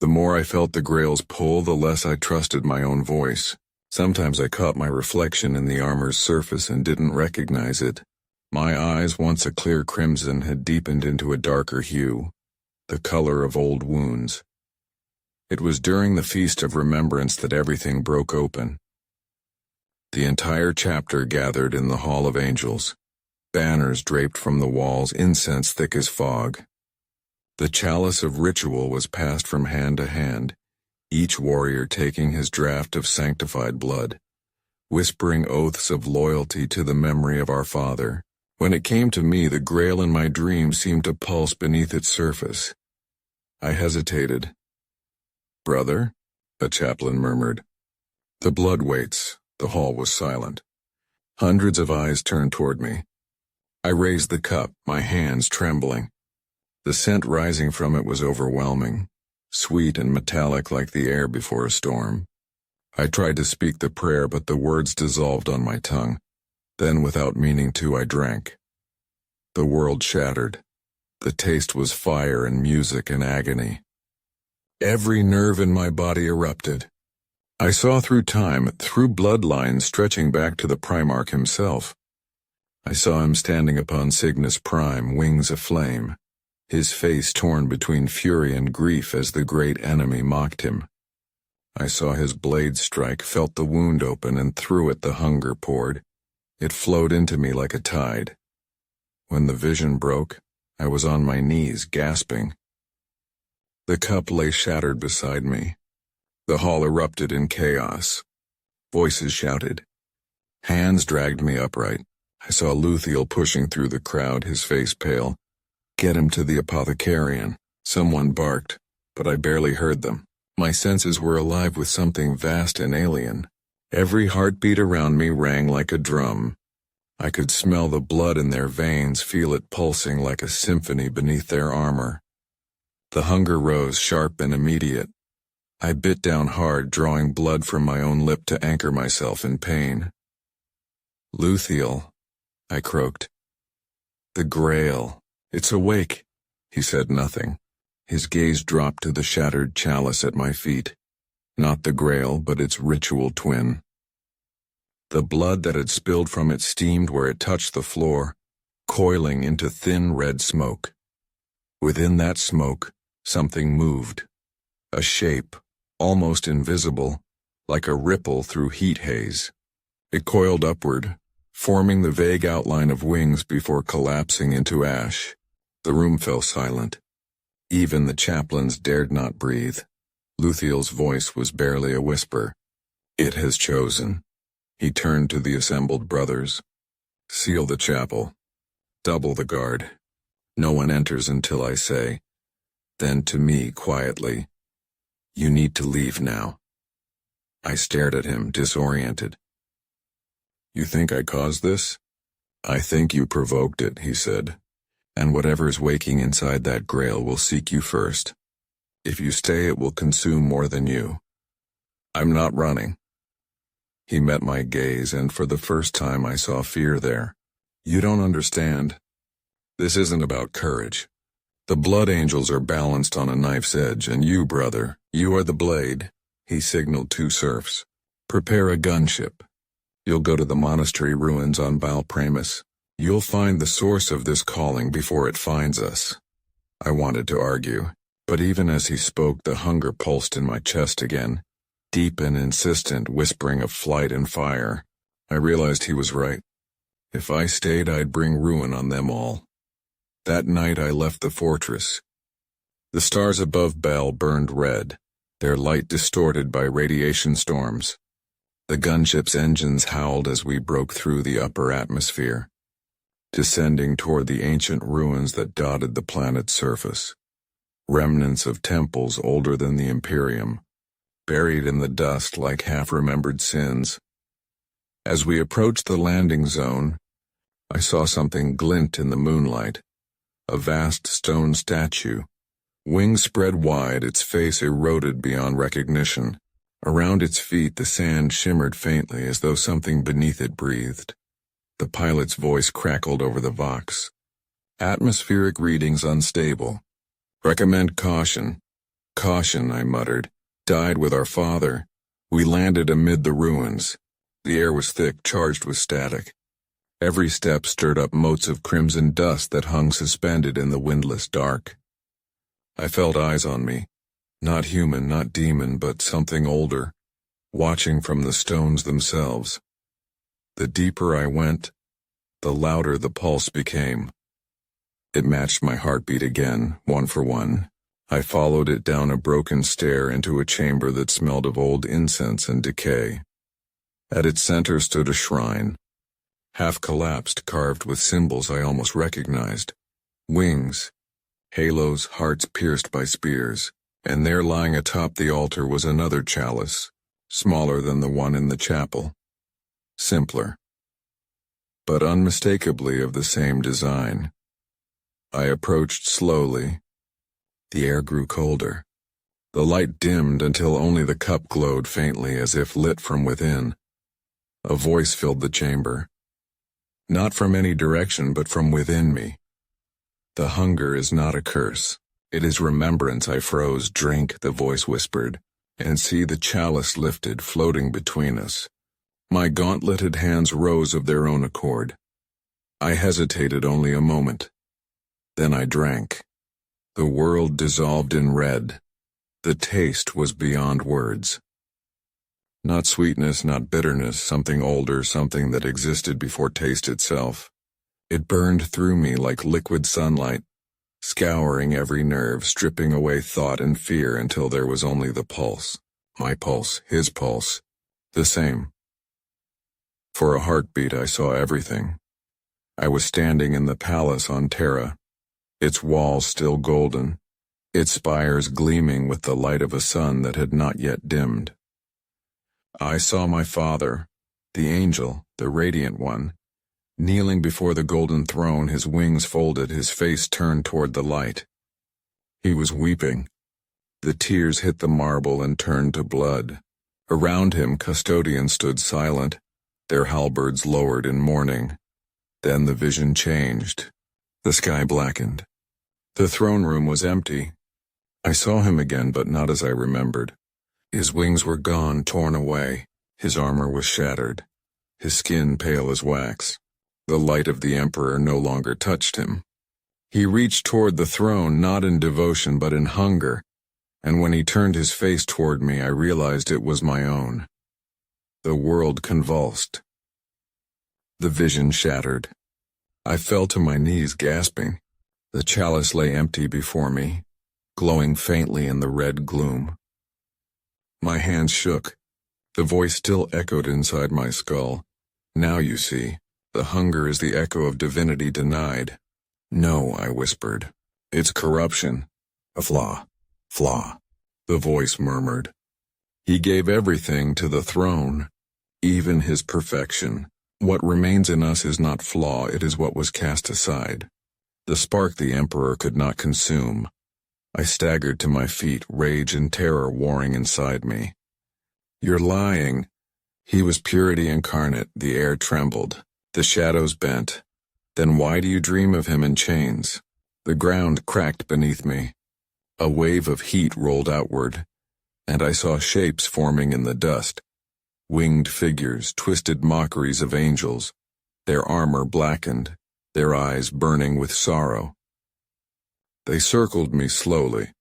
The more I felt the Grail's pull, the less I trusted my own voice. Sometimes I caught my reflection in the armor's surface and didn't recognize it. My eyes, once a clear crimson, had deepened into a darker hue, the color of old wounds. It was during the Feast of Remembrance that everything broke open. The entire chapter gathered in the Hall of Angels, banners draped from the walls, incense thick as fog. The chalice of ritual was passed from hand to hand, each warrior taking his draught of sanctified blood, whispering oaths of loyalty to the memory of our father. When it came to me, the Grail in my dream seemed to pulse beneath its surface. I hesitated. "Brother?" a chaplain murmured. The blood waits. The hall was silent. Hundreds of eyes turned toward me. I raised the cup, my hands trembling. The scent rising from it was overwhelming, sweet and metallic like the air before a storm. I tried to speak the prayer, but the words dissolved on my tongue. Then, without meaning to, I drank. The world shattered. The taste was fire and music and agony. Every nerve in my body erupted. I saw through time, through bloodlines stretching back to the Primarch himself. I saw him standing upon Cygnus Prime, wings aflame, his face torn between fury and grief as the great enemy mocked him. I saw his blade strike, felt the wound open, and through it the hunger poured. It flowed into me like a tide. When the vision broke, I was on my knees, gasping. The cup lay shattered beside me. The hall erupted in chaos. Voices shouted. Hands dragged me upright. I saw Luthiel pushing through the crowd, his face pale. "Get him to the apothecarian." Someone barked, but I barely heard them. My senses were alive with something vast and alien. Every heartbeat around me rang like a drum. I could smell the blood in their veins, feel it pulsing like a symphony beneath their armor. The hunger rose, sharp and immediate. I bit down hard, drawing blood from my own lip to anchor myself in pain. "Luthiel," I croaked. "The Grail. It's awake." He said nothing. His gaze dropped to the shattered chalice at my feet. Not the Grail, but its ritual twin. The blood that had spilled from it steamed where it touched the floor, coiling into thin red smoke. Within that smoke, something moved. A shape, almost invisible, like a ripple through heat haze. It coiled upward, forming the vague outline of wings before collapsing into ash. The room fell silent. Even the chaplains dared not breathe. Luthiel's voice was barely a whisper. "It has chosen." He turned to the assembled brothers. "Seal the chapel. Double the guard. No one enters until I say." Then to me, quietly, "You need to leave now." I stared at him, disoriented. "You think I caused this?" "I think you provoked it," he said. "And whatever's waking inside that grail will seek you first. If you stay, it will consume more than you. I'm not running." He met my gaze, and for the first time I saw fear there. "You don't understand. This isn't about courage. The blood angels are balanced on a knife's edge, and you, brother, you are the blade." He signaled two serfs. "Prepare a gunship. You'll go to the monastery ruins on Valpramis. You'll find the source of this calling before it finds us." I wanted to argue, but even as he spoke, the hunger pulsed in my chest again, deep and insistent, whispering of flight and fire. I realized he was right. If I stayed, I'd bring ruin on them all. That night I left the fortress. The stars above Bel burned red, their light distorted by radiation storms. The gunship's engines howled as we broke through the upper atmosphere, descending toward the ancient ruins that dotted the planet's surface. Remnants of temples older than the Imperium, buried in the dust like half-remembered sins. As we approached the landing zone, I saw something glint in the moonlight. A vast stone statue, wings spread wide, its face eroded beyond recognition. Around its feet the sand shimmered faintly as though something beneath it breathed. The pilot's voice crackled over the Vox. "Atmospheric readings unstable. Recommend caution." "Caution," I muttered. "Died with our father." We landed amid the ruins. The air was thick, charged with static. Every step stirred up motes of crimson dust that hung suspended in the windless dark. I felt eyes on me. Not human, not demon, but something older, watching from the stones themselves. The deeper I went, the louder the pulse became. It matched my heartbeat again, one for one. I followed it down a broken stair into a chamber that smelled of old incense and decay. At its center stood a shrine, half-collapsed, carved with symbols I almost recognized. Wings, halos, hearts pierced by spears, and there lying atop the altar was another chalice, smaller than the one in the chapel. Simpler, but unmistakably of the same design. I approached slowly. The air grew colder. The light dimmed until only the cup glowed faintly as if lit from within. A voice filled the chamber. Not from any direction, but from within me. "The hunger is not a curse. It is remembrance." I froze. "Drink," the voice whispered, "and see the chalice lifted, floating between us." My gauntleted hands rose of their own accord. I hesitated only a moment. Then I drank. The world dissolved in red. The taste was beyond words. Not sweetness, not bitterness, something older, something that existed before taste itself. It burned through me like liquid sunlight, scouring every nerve, stripping away thought and fear until there was only the pulse. My pulse, his pulse, the same. For a heartbeat I saw everything. I was standing in the palace on Terra, its walls still golden, its spires gleaming with the light of a sun that had not yet dimmed. I saw my father, the angel, the radiant one, kneeling before the golden throne, his wings folded, his face turned toward the light. He was weeping. The tears hit the marble and turned to blood. Around him, custodians stood silent, their halberds lowered in mourning. Then the vision changed. The sky blackened. The throne room was empty. I saw him again, but not as I remembered. His wings were gone, torn away. His armor was shattered. His skin pale as wax. The light of the Emperor no longer touched him. He reached toward the throne not in devotion but in hunger, and when he turned his face toward me, I realized it was my own. The world convulsed. The vision shattered. I fell to my knees, gasping. The chalice lay empty before me, glowing faintly in the red gloom. My hands shook. The voice still echoed inside my skull. Now you see, the hunger is the echo of divinity denied. No, I whispered. It's corruption. A flaw. Flaw. The voice murmured. He gave everything to the throne, even his perfection. What remains in us is not flaw, it is what was cast aside. The spark the Emperor could not consume. I staggered to my feet, rage and terror warring inside me. You're lying. He was purity incarnate. The air trembled. The shadows bent. Then why do you dream of him in chains? The ground cracked beneath me. A wave of heat rolled outward, and I saw shapes forming in the dust. Winged figures, twisted mockeries of angels, their armor blackened, their eyes burning with sorrow. They circled me slowly,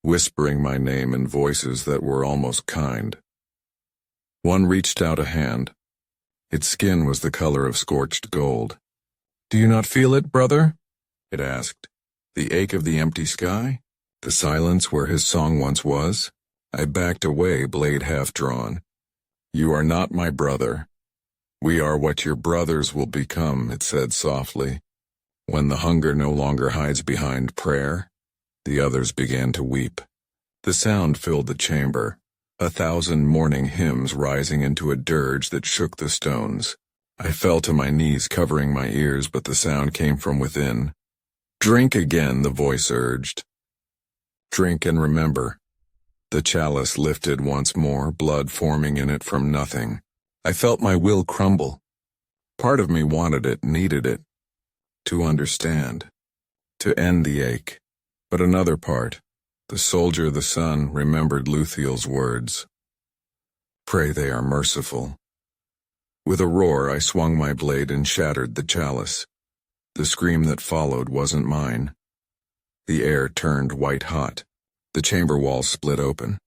whispering my name in voices that were almost kind. One reached out a hand. Its skin was the color of scorched gold. "Do you not feel it, brother?" it asked. "The ache of the empty sky? The silence where his song once was?" I backed away, blade half drawn. "You are not my brother. We are what your brothers will become," it said softly. When the hunger no longer hides behind prayer, the others began to weep. The sound filled the chamber, 1,000 mourning hymns rising into a dirge that shook the stones. I fell to my knees, covering my ears, but the sound came from within. "Drink again," the voice urged. "Drink and remember." The chalice lifted once more, blood forming in it from nothing. I felt my will crumble. Part of me wanted it, needed it. To understand. To end the ache. But another part, the soldier, the sun, remembered Luthiel's words. "Pray they are merciful." With a roar, I swung my blade and shattered the chalice. The scream that followed wasn't mine. The air turned white hot. The chamber walls split open.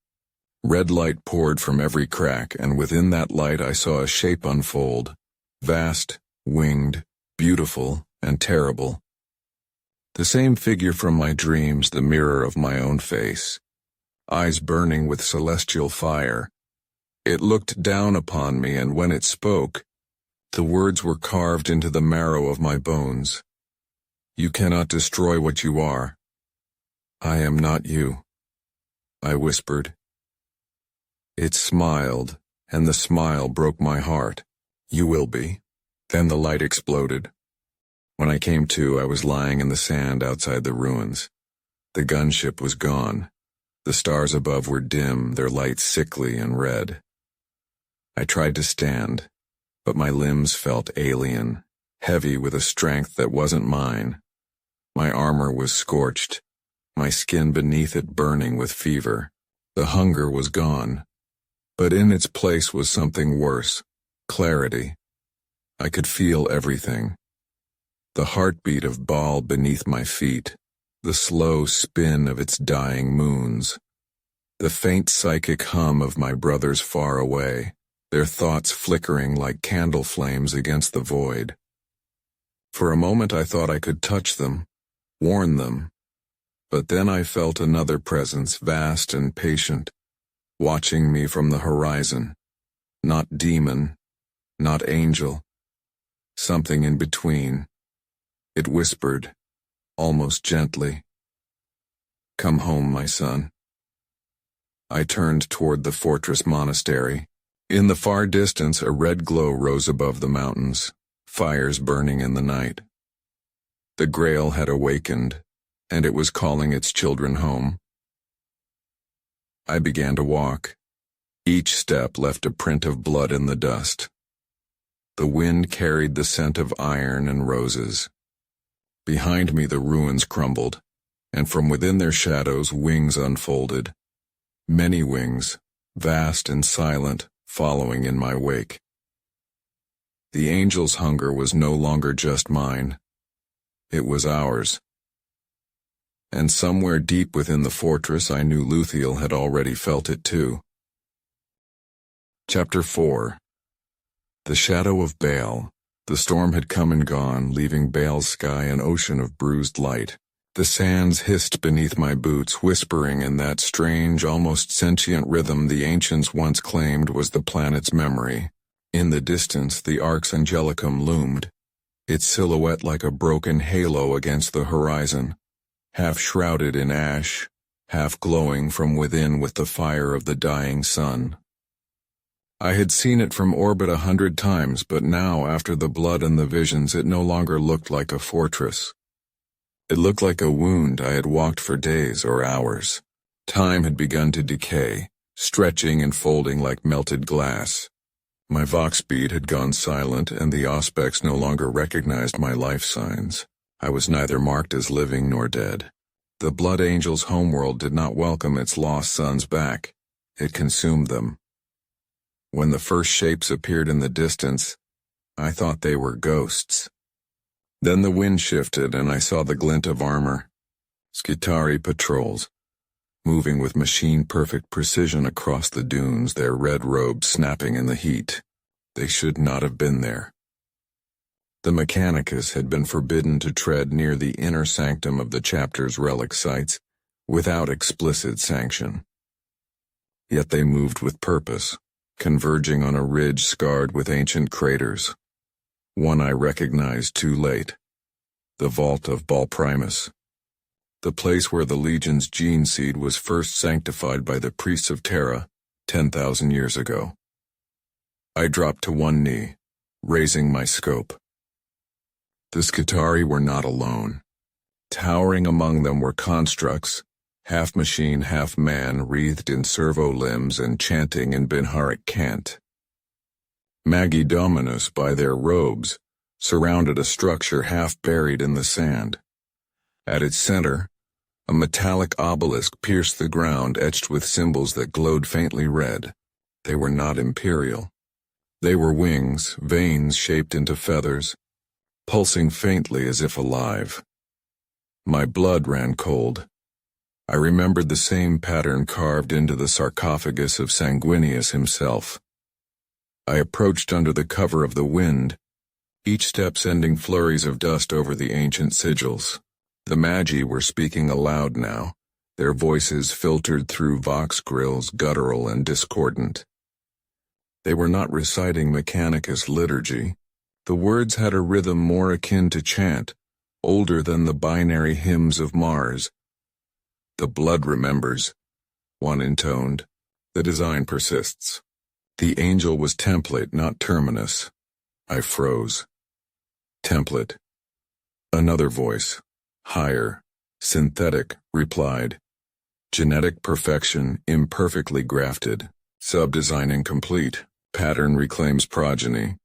Red light poured from every crack, and within that light I saw a shape unfold. Vast, winged, beautiful, and terrible. The same figure from my dreams, the mirror of my own face. Eyes burning with celestial fire. It looked down upon me, and when it spoke, the words were carved into the marrow of my bones. "You cannot destroy what you are. I am not you," I whispered. It smiled, and the smile broke my heart. "You will be." Then the light exploded. When I came to, I was lying in the sand outside the ruins. The gunship was gone. The stars above were dim, their light sickly and red. I tried to stand, but my limbs felt alien, heavy with a strength that wasn't mine. My armor was scorched, my skin beneath it burning with fever. The hunger was gone, but in its place was something worse, clarity. I could feel everything. The heartbeat of Baal beneath my feet, the slow spin of its dying moons, the faint psychic hum of my brothers far away, their thoughts flickering like candle flames against the void. For a moment I thought I could touch them, warn them, but then I felt another presence, vast and patient, watching me from the horizon. Not demon, not angel, something in between. It whispered, almost gently, "Come home, my son." I turned toward the fortress monastery. In the far distance, a red glow rose above the mountains, fires burning in the night. The Grail had awakened, and it was calling its children home. I began to walk. Each step left a print of blood in the dust. The wind carried the scent of iron and roses. Behind me the ruins crumbled, and from within their shadows wings unfolded. Many wings, vast and silent, following in my wake. The angel's hunger was no longer just mine. It was ours. and somewhere deep within the fortress I knew Luthiel had already felt it too. Chapter 4. The Shadow of Baal. The storm had come and gone, leaving Baal's sky an ocean of bruised light. The sands hissed beneath my boots, whispering in that strange, almost sentient rhythm the ancients once claimed was the planet's memory. In the distance, the Arx Angelicum loomed, its silhouette like a broken halo against the horizon, half shrouded in ash, half glowing from within with the fire of the dying sun. I had seen it from orbit 100 times, but now, after the blood and the visions, it no longer looked like a fortress. It looked like a wound I had walked for days or hours. Time had begun to decay, stretching and folding like melted glass. My Vox bead had gone silent, and the Auspex no longer recognized my life signs. I was neither marked as living nor dead. The Blood Angel's homeworld did not welcome its lost sons back. It consumed them. When the first shapes appeared in the distance, I thought they were ghosts. Then the wind shifted and I saw the glint of armor. Skitarii patrols, moving with machine-perfect precision across the dunes, their red robes snapping in the heat. They should not have been there. The Mechanicus had been forbidden to tread near the inner sanctum of the chapter's relic sites without explicit sanction. Yet they moved with purpose, converging on a ridge scarred with ancient craters. One I recognized too late. The Vault of Baal Primus. The place where the Legion's gene seed was first sanctified by the priests of Terra 10,000 years ago. I dropped to one knee, raising my scope. The Skitarii were not alone. Towering among them were constructs, half machine, half man, wreathed in servo limbs and chanting in Binharic cant. Magi Dominus, by their robes, surrounded a structure half buried in the sand. At its center, a metallic obelisk pierced the ground, etched with symbols that glowed faintly red. They were not imperial. They were wings, veins shaped into feathers, pulsing faintly as if alive. My blood ran cold. I remembered the same pattern carved into the sarcophagus of Sanguinius himself. I approached under the cover of the wind, each step sending flurries of dust over the ancient sigils. The Magi were speaking aloud now, their voices filtered through vox grills, guttural and discordant. They were not reciting Mechanicus liturgy. The words had a rhythm more akin to chant, older than the binary hymns of Mars. The blood remembers, one intoned. The design persists. The angel was template, not terminus. I froze. Template. Another voice, higher, synthetic, replied. Genetic perfection, imperfectly grafted. Sub-design incomplete. Pattern reclaims progeny.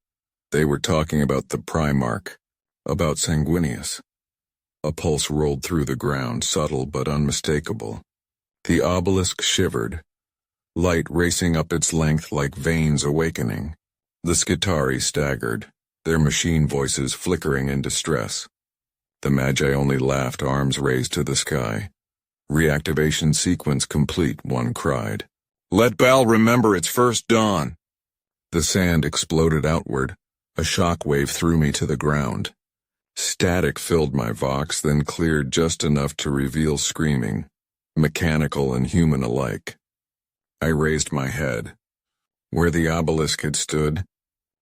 They were talking about the Primarch, about Sanguinius. A pulse rolled through the ground, subtle but unmistakable. The obelisk shivered, light racing up its length like veins awakening. The Skitarii staggered, their machine voices flickering in distress. The Magi only laughed, arms raised to the sky. Reactivation sequence complete, one cried. Let Baal remember its first dawn. The sand exploded outward. A shock wave threw me to the ground. Static filled my vox, then cleared just enough to reveal screaming, mechanical and human alike. I raised my head. Where the obelisk had stood,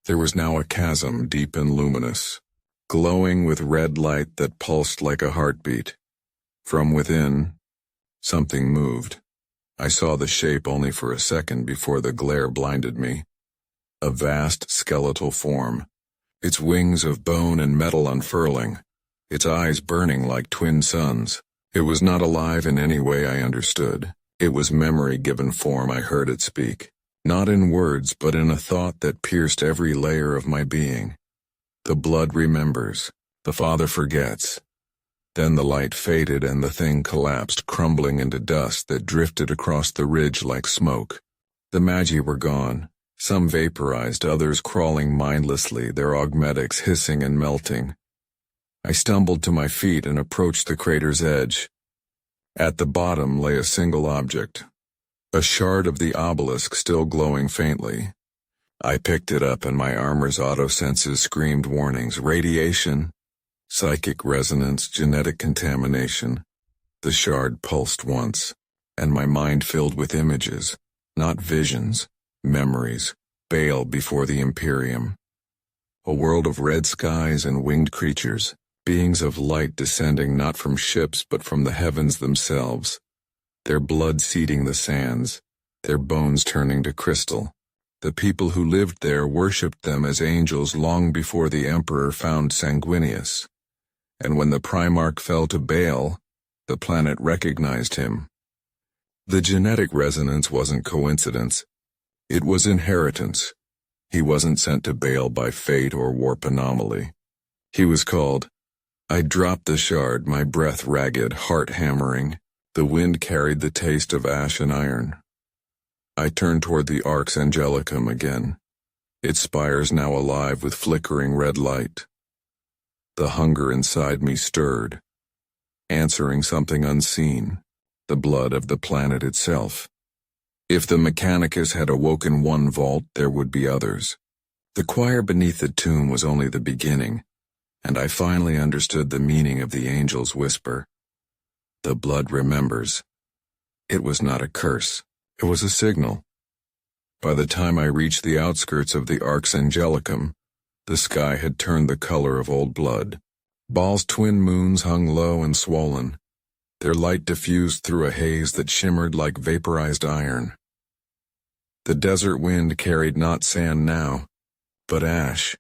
there was now a chasm deep and luminous, glowing with red light that pulsed like a heartbeat. From within, something moved. I saw the shape only for a second before the glare blinded me. A vast skeletal form, its wings of bone and metal unfurling, its eyes burning like twin suns. It was not alive in any way I understood. It was memory given form. I heard it speak, not in words but in a thought that pierced every layer of my being. The blood remembers, the father forgets. Then the light faded and the thing collapsed, crumbling into dust that drifted across the ridge like smoke. The Magi were gone. Some vaporized, others crawling mindlessly, their augmetics hissing and melting. I stumbled to my feet and approached the crater's edge. At the bottom lay a single object, a shard of the obelisk still glowing faintly. I picked it up and my armor's auto-senses screamed warnings: radiation, psychic resonance, genetic contamination. The shard pulsed once, and my mind filled with images, not visions, memories. Baal before the Imperium. A world of red skies and winged creatures, beings of light descending not from ships but from the heavens themselves, their blood seeding the sands, their bones turning to crystal. The people who lived there worshipped them as angels long before the Emperor found Sanguinius. And when the Primarch fell to Baal, the planet recognized him. The genetic resonance wasn't coincidence. It was inheritance. He wasn't sent to Baal by fate or warp anomaly. He was called. I dropped the shard, my breath ragged, heart hammering. The wind carried the taste of ash and iron. I turned toward the Arx Angelicum again, its spires now alive with flickering red light. The hunger inside me stirred, answering something unseen, the blood of the planet itself. If the Mechanicus had awoken one vault, there would be others. The choir beneath the tomb was only the beginning, and I finally understood the meaning of the angel's whisper. The blood remembers. It was not a curse. It was a signal. By the time I reached the outskirts of the Arx Angelicum, the sky had turned the color of old blood. Baal's twin moons hung low and swollen, their light diffused through a haze that shimmered like vaporized iron. The desert wind carried not sand now, but ash.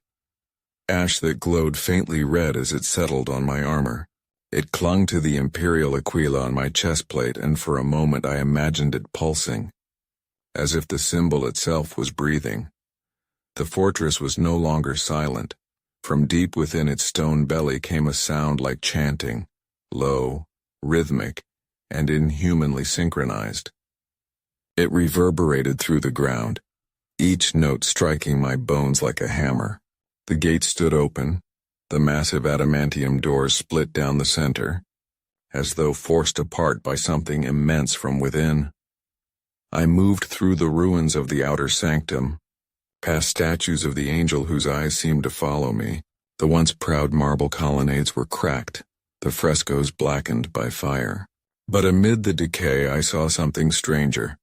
Ash that glowed faintly red as it settled on my armor. It clung to the imperial aquila on my chest plate, and for a moment I imagined it pulsing, as if the symbol itself was breathing. The fortress was no longer silent. From deep within its stone belly came a sound like chanting, low, rhythmic, and inhumanly synchronized. It reverberated through the ground, each note striking my bones like a hammer. The gate stood open, the massive adamantium doors split down the center, as though forced apart by something immense from within. I moved through the ruins of the outer sanctum, past statues of the angel whose eyes seemed to follow me. The once proud marble colonnades were cracked, the frescoes blackened by fire. But amid the decay I saw something stranger.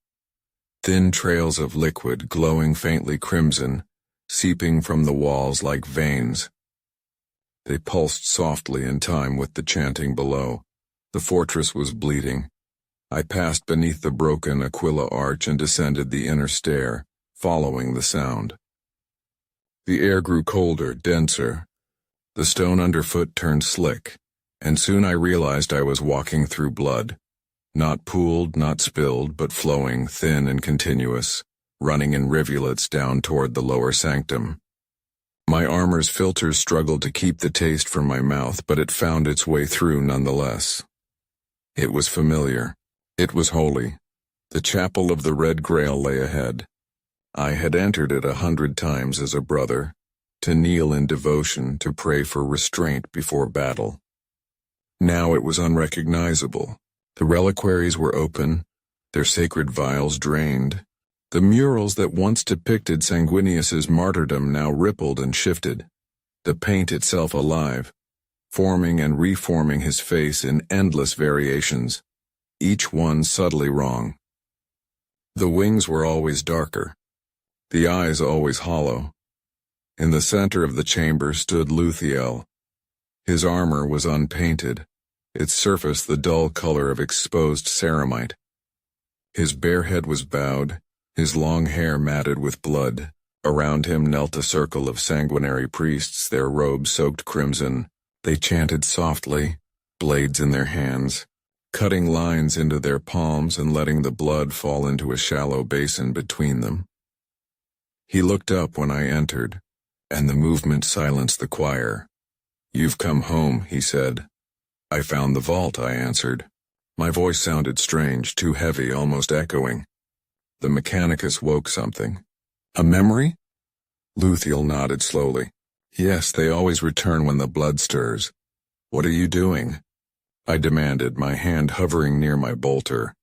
Thin trails of liquid, glowing faintly crimson, seeping from the walls like veins. They pulsed softly in time with the chanting below. The fortress was bleeding. I passed beneath the broken Aquila arch and descended the inner stair, following the sound. The air grew colder, denser. The stone underfoot turned slick, and soon I realized I was walking through blood. Not pooled, not spilled, but flowing, thin and continuous, running in rivulets down toward the lower sanctum. My armor's filters struggled to keep the taste from my mouth, but it found its way through nonetheless. It was familiar. It was holy. The chapel of the Red Grail lay ahead. I had entered it 100 times as a brother, to kneel in devotion, to pray for restraint before battle. Now it was unrecognizable. The reliquaries were open, their sacred vials drained. The murals that once depicted Sanguinius's martyrdom now rippled and shifted, the paint itself alive, forming and reforming his face in endless variations, each one subtly wrong. The wings were always darker, the eyes always hollow. In the center of the chamber stood Luthiel. His armor was unpainted, its surface the dull color of exposed ceramite. His bare head was bowed, his long hair matted with blood. Around him knelt a circle of sanguinary priests, their robes soaked crimson. They chanted softly, blades in their hands, cutting lines into their palms and letting the blood fall into a shallow basin between them. He looked up when I entered, and the movement silenced the choir. "You've come home," he said. "I found the vault," I answered. My voice sounded strange, too heavy, almost echoing. The Mechanicus woke something. "A memory?" Luthiel nodded slowly. "Yes, they always return when the blood stirs. What are you doing?" I demanded, my hand hovering near my bolter.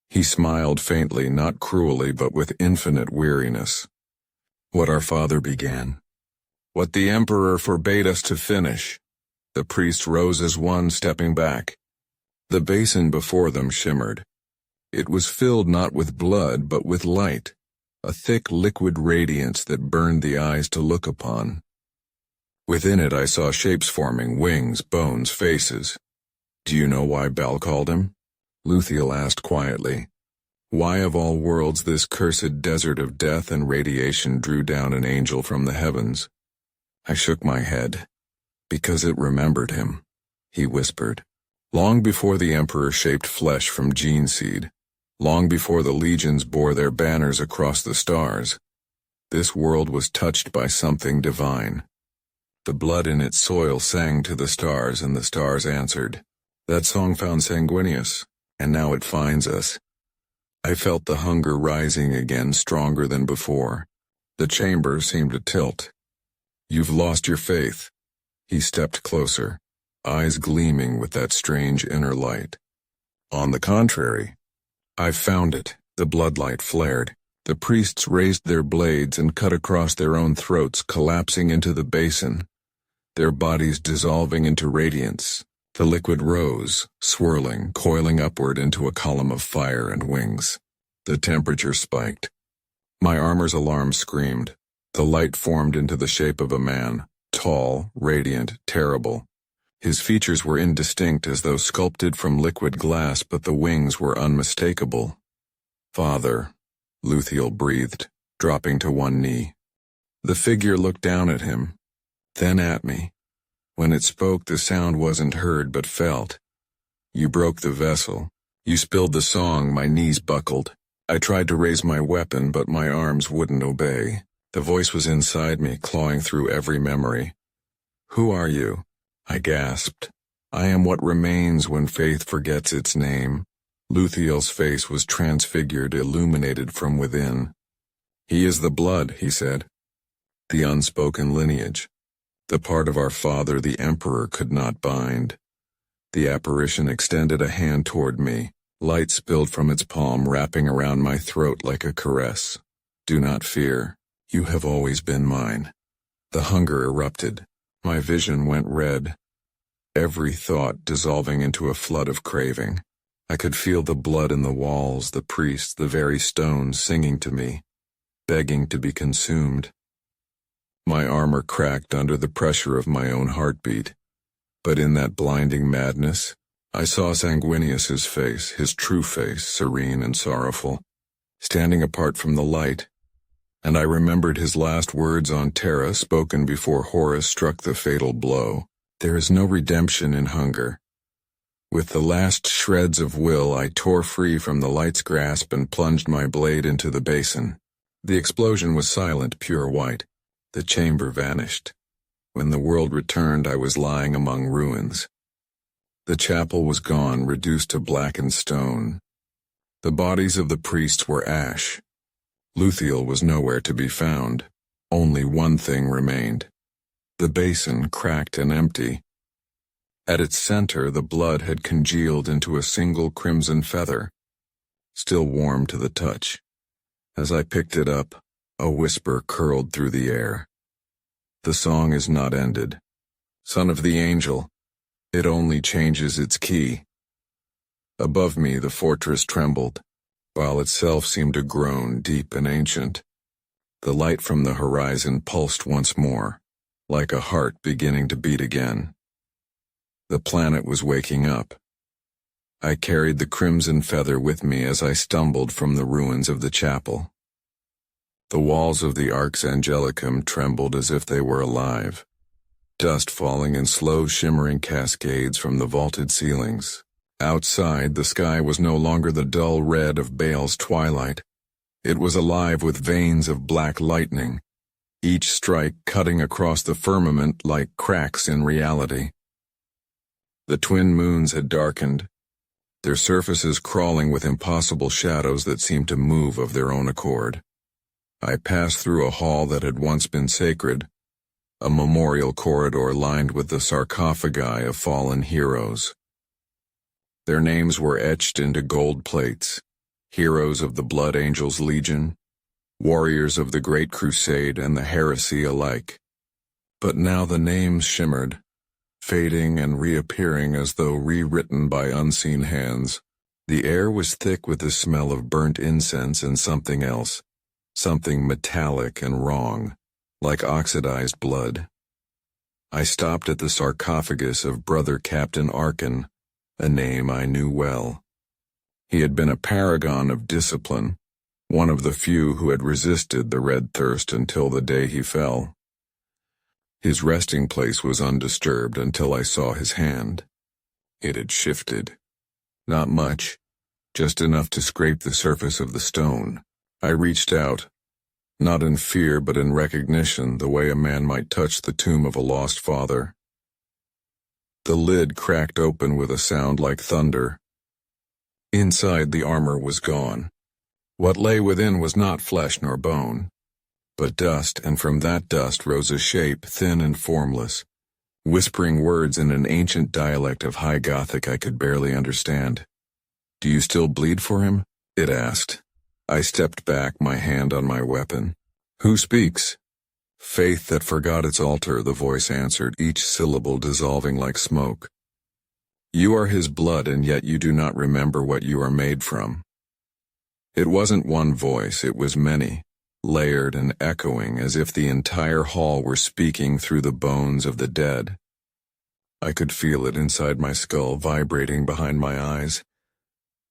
He smiled faintly, not cruelly, but with infinite weariness. What our father began. What the Emperor forbade us to finish. The priest rose as one, stepping back. The basin before them shimmered. It was filled not with blood, but with light, a thick liquid radiance that burned the eyes to look upon. Within it I saw shapes forming, wings, bones, faces. Do you know why Bel called him? Luthiel asked quietly. Why of all worlds this cursed desert of death and radiation drew down an angel from the heavens? I shook my head. Because it remembered him, he whispered. Long before the Emperor shaped flesh from gene seed, long before the legions bore their banners across the stars, this world was touched by something divine. The blood in its soil sang to the stars, and the stars answered. That song found Sanguinius, and now it finds us. I felt the hunger rising again, stronger than before. The chamber seemed to tilt. You've lost your faith. He stepped closer, eyes gleaming with that strange inner light. On the contrary, I've found it. The bloodlight flared. The priests raised their blades and cut across their own throats, collapsing into the basin, their bodies dissolving into radiance. The liquid rose, swirling, coiling upward into a column of fire and wings. The temperature spiked. My armor's alarm screamed. The light formed into the shape of a man, tall, radiant, terrible. His features were indistinct as though sculpted from liquid glass, but the wings were unmistakable. Father, Luthiel breathed, dropping to one knee. The figure looked down at him, then at me. When it spoke, the sound wasn't heard but felt. You broke the vessel. You spilled the song. My knees buckled. I tried to raise my weapon, but my arms wouldn't obey. The voice was inside me, clawing through every memory. Who are you? I gasped. I am what remains when faith forgets its name. Luthiel's face was transfigured, illuminated from within. He is the blood, he said. The unspoken lineage. The part of our father the Emperor could not bind. The apparition extended a hand toward me. Light spilled from its palm, wrapping around my throat like a caress. Do not fear. You have always been mine. The hunger erupted. My vision went red. Every thought dissolving into a flood of craving. I could feel the blood in the walls, the priests, the very stones singing to me, begging to be consumed. My armor cracked under the pressure of my own heartbeat. But in that blinding madness, I saw Sanguinius's face, his true face, serene and sorrowful, standing apart from the light. And I remembered his last words on Terra, spoken before Horus struck the fatal blow. There is no redemption in hunger. With the last shreds of will, I tore free from the light's grasp and plunged my blade into the basin. The explosion was silent, pure white. The chamber vanished. When the world returned, I was lying among ruins. The chapel was gone, reduced to blackened stone. The bodies of the priests were ash. Luthiel was nowhere to be found. Only one thing remained. The basin, cracked and empty. At its center, the blood had congealed into a single crimson feather, still warm to the touch. As I picked it up, a whisper curled through the air. The song is not ended. Son of the angel, it only changes its key. Above me, the fortress trembled, while itself seemed to groan deep and ancient. The light from the horizon pulsed once more, like a heart beginning to beat again. The planet was waking up. I carried the crimson feather with me as I stumbled from the ruins of the chapel. The walls of the Arx Angelicum trembled as if they were alive, dust falling in slow shimmering cascades from the vaulted ceilings. Outside, the sky was no longer the dull red of Baal's twilight. It was alive with veins of black lightning, each strike cutting across the firmament like cracks in reality. The twin moons had darkened, their surfaces crawling with impossible shadows that seemed to move of their own accord. I passed through a hall that had once been sacred, a memorial corridor lined with the sarcophagi of fallen heroes. Their names were etched into gold plates. Heroes of the Blood Angels Legion, warriors of the Great Crusade and the Heresy alike. But now the names shimmered, fading and reappearing as though rewritten by unseen hands. The air was thick with the smell of burnt incense and something else, something metallic and wrong, like oxidized blood. I stopped at the sarcophagus of Brother Captain Arkin, a name I knew well. He had been a paragon of discipline, one of the few who had resisted the red thirst until the day he fell. His resting place was undisturbed until I saw his hand. It had shifted. Not much, just enough to scrape the surface of the stone. I reached out, not in fear but in recognition, the way a man might touch the tomb of a lost father. The lid cracked open with a sound like thunder. Inside, the armor was gone. What lay within was not flesh nor bone, but dust, and from that dust rose a shape, thin and formless, whispering words in an ancient dialect of High Gothic I could barely understand. "Do you still bleed for him?" it asked. I stepped back, my hand on my weapon. "Who speaks?" "Faith that forgot its altar," the voice answered, each syllable dissolving like smoke. "You are his blood, and yet you do not remember what you are made from." It wasn't one voice, it was many, layered and echoing, as if the entire hall were speaking through the bones of the dead. I could feel it inside my skull, vibrating behind my eyes.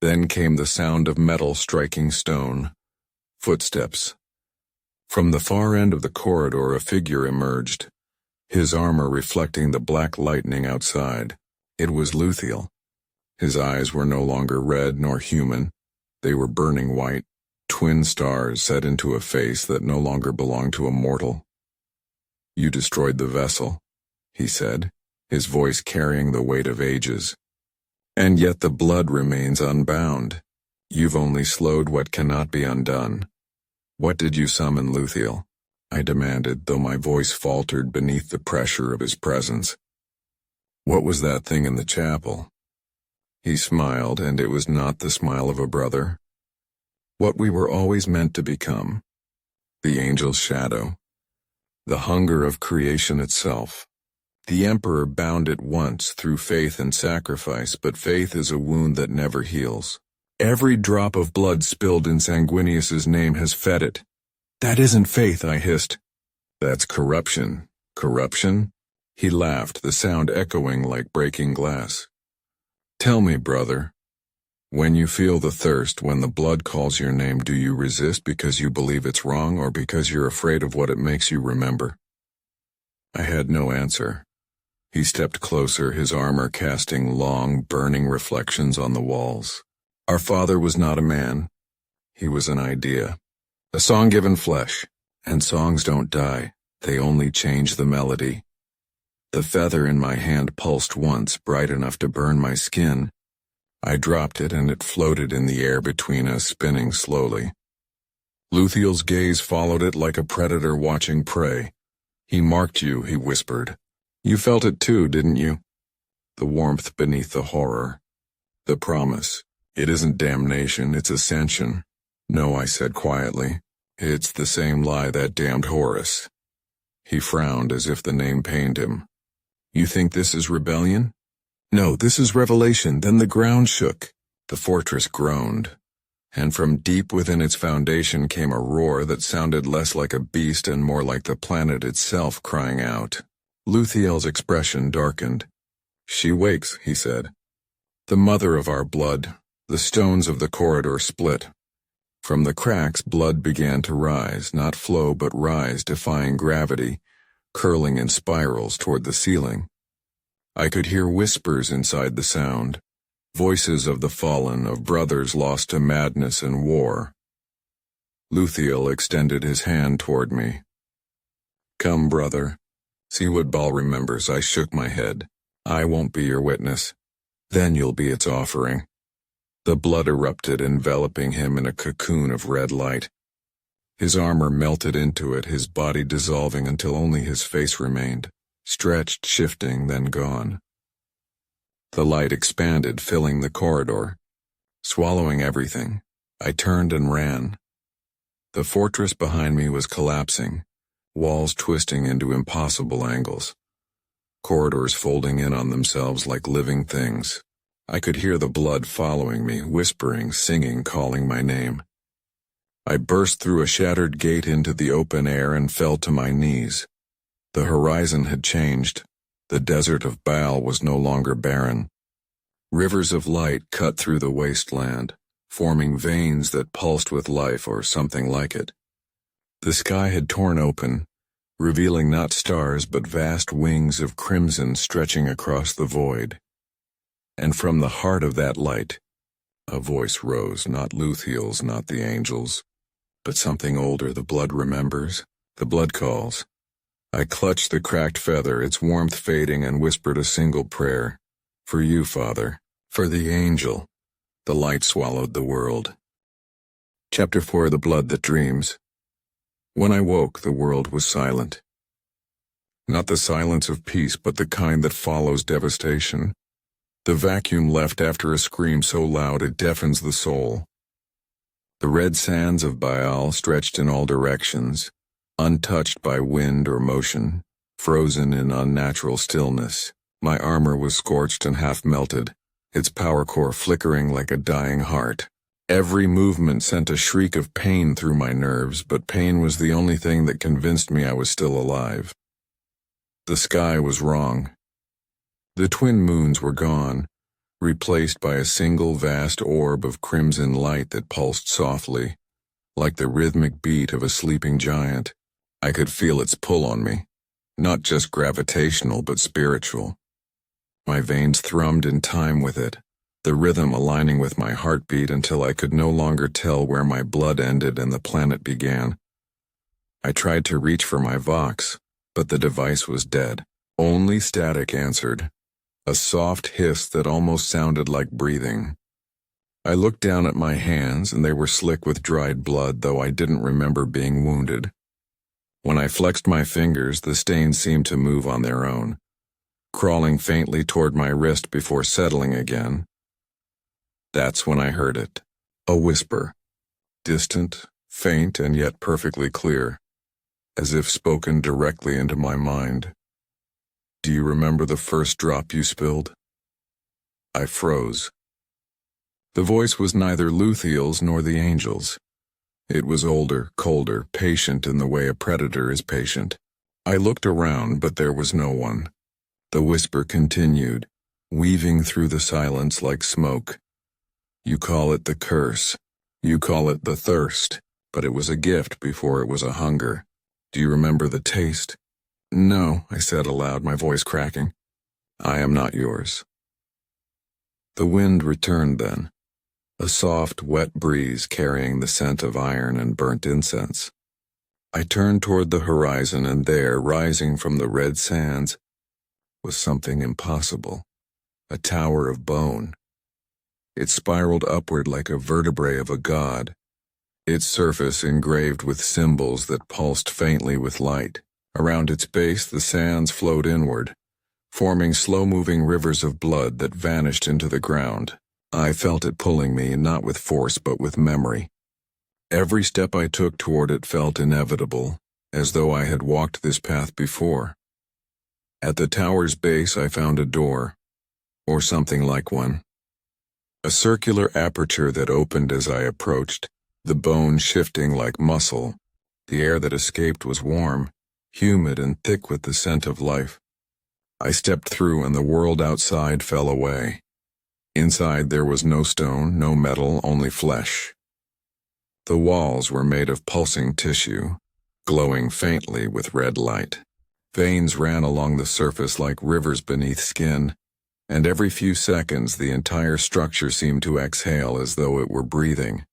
Then came the sound of metal striking stone. Footsteps. From the far end of the corridor a figure emerged, his armor reflecting the black lightning outside. It was Luthiel. His eyes were no longer red nor human. They were burning white, twin stars set into a face that no longer belonged to a mortal. "You destroyed the vessel," he said, his voice carrying the weight of ages. "And yet the blood remains unbound. You've only slowed what cannot be undone." "What did you summon, Luthiel?" I demanded, though my voice faltered beneath the pressure of his presence. "What was that thing in the chapel?" He smiled, and it was not the smile of a brother. "What we were always meant to become. The angel's shadow. The hunger of creation itself. The Emperor bound it once through faith and sacrifice, but faith is a wound that never heals. Every drop of blood spilled in Sanguinius's name has fed it." "That isn't faith," I hissed. "That's corruption." "Corruption?" He laughed, the sound echoing like breaking glass. "Tell me, brother, when you feel the thirst, when the blood calls your name, do you resist because you believe it's wrong or because you're afraid of what it makes you remember?" I had no answer. He stepped closer, his armor casting long, burning reflections on the walls. "Our father was not a man. He was an idea. A song given flesh. And songs don't die, they only change the melody." The feather in my hand pulsed once, bright enough to burn my skin. I dropped it, and it floated in the air between us, spinning slowly. Luthiel's gaze followed it like a predator watching prey. "He marked you," he whispered. "You felt it too, didn't you?" The warmth beneath the horror. The promise. "It isn't damnation, it's ascension." "No," I said quietly. "It's the same lie that damned Horus." He frowned as if the name pained him. "You think this is rebellion?" "No, this is revelation." Then the ground shook. The fortress groaned, and from deep within its foundation came a roar that sounded less like a beast and more like the planet itself crying out. Luthiel's expression darkened. "She wakes," he said. "The mother of our blood." The stones of the corridor split. From the cracks, blood began to rise, not flow but rise, defying gravity, curling in spirals toward the ceiling. I could hear whispers inside the sound, voices of the fallen, of brothers lost to madness and war. Luthiel extended his hand toward me. "Come, brother. See what Baal remembers." I shook my head. "I won't be your witness. Then you'll be its offering." The blood erupted, enveloping him in a cocoon of red light. His armor melted into it, his body dissolving until only his face remained, stretched, shifting, then gone. The light expanded, filling the corridor. Swallowing everything, I turned and ran. The fortress behind me was collapsing, walls twisting into impossible angles, corridors folding in on themselves like living things. I could hear the blood following me, whispering, singing, calling my name. I burst through a shattered gate into the open air and fell to my knees. The horizon had changed. The desert of Baal was no longer barren. Rivers of light cut through the wasteland, forming veins that pulsed with life or something like it. The sky had torn open, revealing not stars but vast wings of crimson stretching across the void. And from the heart of that light, a voice rose, not Luthiel's, not the angels, but something older. The blood remembers, the blood calls. I clutched the cracked feather, its warmth fading, and whispered a single prayer. For you, Father, for the angel. The light swallowed the world. Chapter 4: The Blood That Dreams. When I woke, the world was silent. Not the silence of peace, but the kind that follows devastation. The vacuum left after a scream so loud it deafens the soul. The red sands of Baal stretched in all directions, untouched by wind or motion, frozen in unnatural stillness. My armor was scorched and half melted, its power core flickering like a dying heart. Every movement sent a shriek of pain through my nerves, but pain was the only thing that convinced me I was still alive. The sky was wrong. The twin moons were gone, replaced by a single vast orb of crimson light that pulsed softly, like the rhythmic beat of a sleeping giant. I could feel its pull on me, not just gravitational but spiritual. My veins thrummed in time with it, the rhythm aligning with my heartbeat until I could no longer tell where my blood ended and the planet began. I tried to reach for my Vox, but the device was dead. Only static answered, a soft hiss that almost sounded like breathing. I looked down at my hands, and they were slick with dried blood, though I didn't remember being wounded. When I flexed my fingers, the stains seemed to move on their own, crawling faintly toward my wrist before settling again. That's when I heard it. A whisper. Distant, faint, and yet perfectly clear, as if spoken directly into my mind. Do you remember the first drop you spilled? I froze. The voice was neither Luthiel's nor the angel's. It was older, colder, patient in the way a predator is patient. I looked around, but there was no one. The whisper continued, weaving through the silence like smoke. You call it the curse. You call it the thirst, but it was a gift before it was a hunger. Do you remember the taste? No, I said aloud, my voice cracking. I am not yours. The wind returned then, a soft, wet breeze carrying the scent of iron and burnt incense. I turned toward the horizon, and there, rising from the red sands, was something impossible, a tower of bone. It spiraled upward like a vertebrae of a god, its surface engraved with symbols that pulsed faintly with light. Around its base, the sands flowed inward, forming slow-moving rivers of blood that vanished into the ground. I felt it pulling me, not with force but with memory. Every step I took toward it felt inevitable, as though I had walked this path before. At the tower's base I found a door, or something like one. A circular aperture that opened as I approached, the bone shifting like muscle. The air that escaped was warm, humid and thick with the scent of life. I stepped through, and the world outside fell away. Inside there was no stone, no metal, only flesh. The walls were made of pulsing tissue, glowing faintly with red light. Veins ran along the surface like rivers beneath skin, and every few seconds the entire structure seemed to exhale as though it were breathing.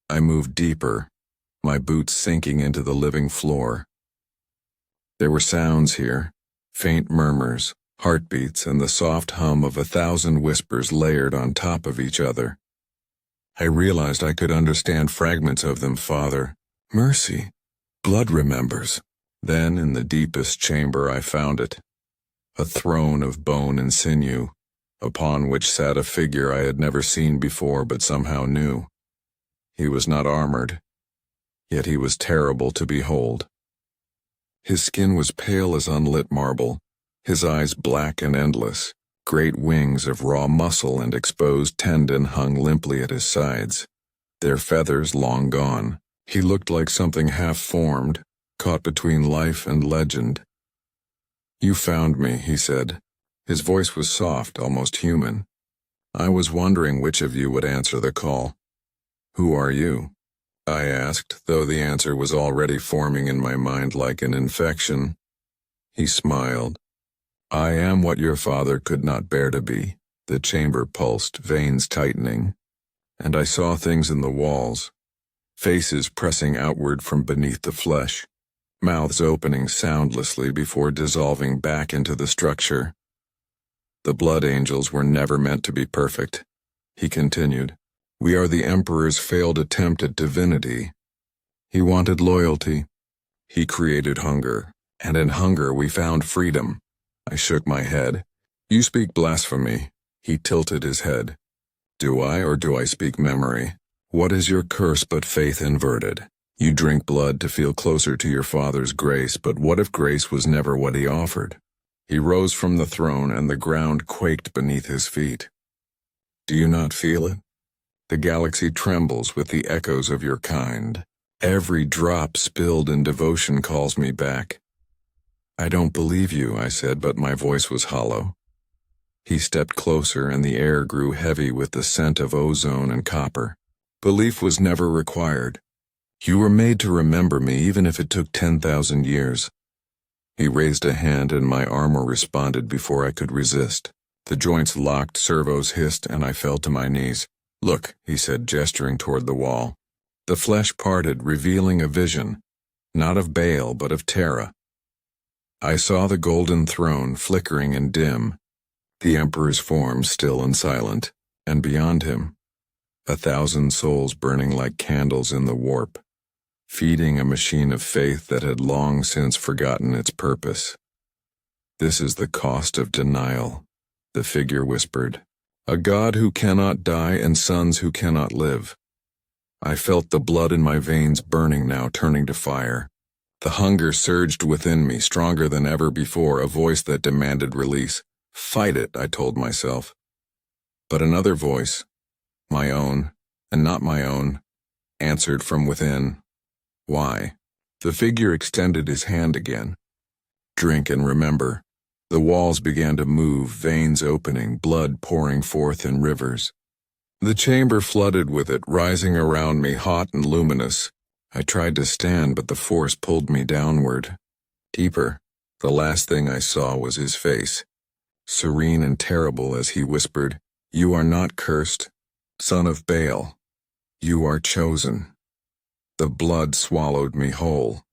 I moved deeper, my boots sinking into the living floor. There were sounds here, faint murmurs, heartbeats, and the soft hum of 1,000 whispers layered on top of each other. I realized I could understand fragments of them. Father, mercy, blood remembers. Then, in the deepest chamber, I found it. A throne of bone and sinew, upon which sat a figure I had never seen before but somehow knew. He was not armored, yet he was terrible to behold. His skin was pale as unlit marble, his eyes black and endless. Great wings of raw muscle and exposed tendon hung limply at his sides, their feathers long gone. He looked like something half-formed, caught between life and legend. "You found me," he said. His voice was soft, almost human. "I was wondering which of you would answer the call." "Who are you?" I asked, though the answer was already forming in my mind like an infection. He smiled. "I am what your father could not bear to be." The chamber pulsed, veins tightening, and I saw things in the walls, faces pressing outward from beneath the flesh, mouths opening soundlessly before dissolving back into the structure. "The blood angels were never meant to be perfect," he continued. "We are the Emperor's failed attempt at divinity. He wanted loyalty. He created hunger, and in hunger we found freedom." I shook my head. "You speak blasphemy." He tilted his head. "Do I, or do I speak memory? What is your curse but faith inverted? You drink blood to feel closer to your father's grace, but what if grace was never what he offered?" He rose from the throne and the ground quaked beneath his feet. "Do you not feel it? The galaxy trembles with the echoes of your kind. Every drop spilled in devotion calls me back." "I don't believe you," I said, but my voice was hollow. He stepped closer and the air grew heavy with the scent of ozone and copper. "Belief was never required. You were made to remember me even if it took 10,000 years." He raised a hand and my armor responded before I could resist. The joints locked, servos hissed, and I fell to my knees. "Look," he said, gesturing toward the wall. The flesh parted, revealing a vision, not of Baal but of Terra. I saw the golden throne flickering and dim, the Emperor's form still and silent, and beyond him, 1,000 souls burning like candles in the warp, feeding a machine of faith that had long since forgotten its purpose. "This is the cost of denial," the figure whispered. "A God who cannot die and sons who cannot live." I felt the blood in my veins burning now, turning to fire. The hunger surged within me, stronger than ever before, a voice that demanded release. "Fight it," I told myself. But another voice, my own, and not my own, answered from within. "Why?" The figure extended his hand again. "Drink and remember." The walls began to move, veins opening, blood pouring forth in rivers. The chamber flooded with it, rising around me, hot and luminous. I tried to stand, but the force pulled me downward. Deeper. The last thing I saw was his face, serene and terrible as he whispered, "You are not cursed, son of Baal. You are chosen." The blood swallowed me whole.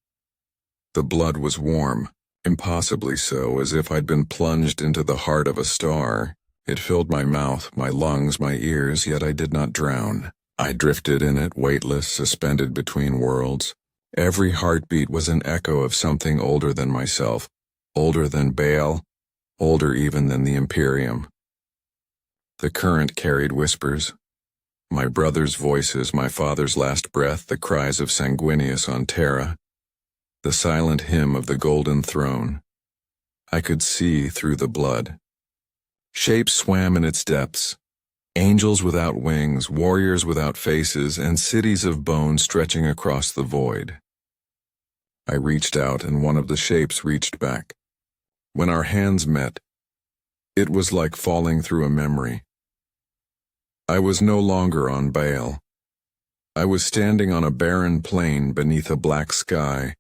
The blood was warm, impossibly so, as if I'd been plunged into the heart of a star. It filled my mouth, my lungs, my ears, yet I did not drown. I drifted in it, weightless, suspended between worlds. Every heartbeat was an echo of something older than myself, older than Baal, older even than the Imperium. The current carried whispers. My brothers' voices, my father's last breath, the cries of Sanguinius on Terra, the silent hymn of the golden throne. I could see through the blood. Shapes swam in its depths. Angels without wings, warriors without faces, and cities of bone stretching across the void. I reached out, and one of the shapes reached back. When our hands met, it was like falling through a memory. I was no longer on Baal. I was standing on a barren plain beneath a black sky,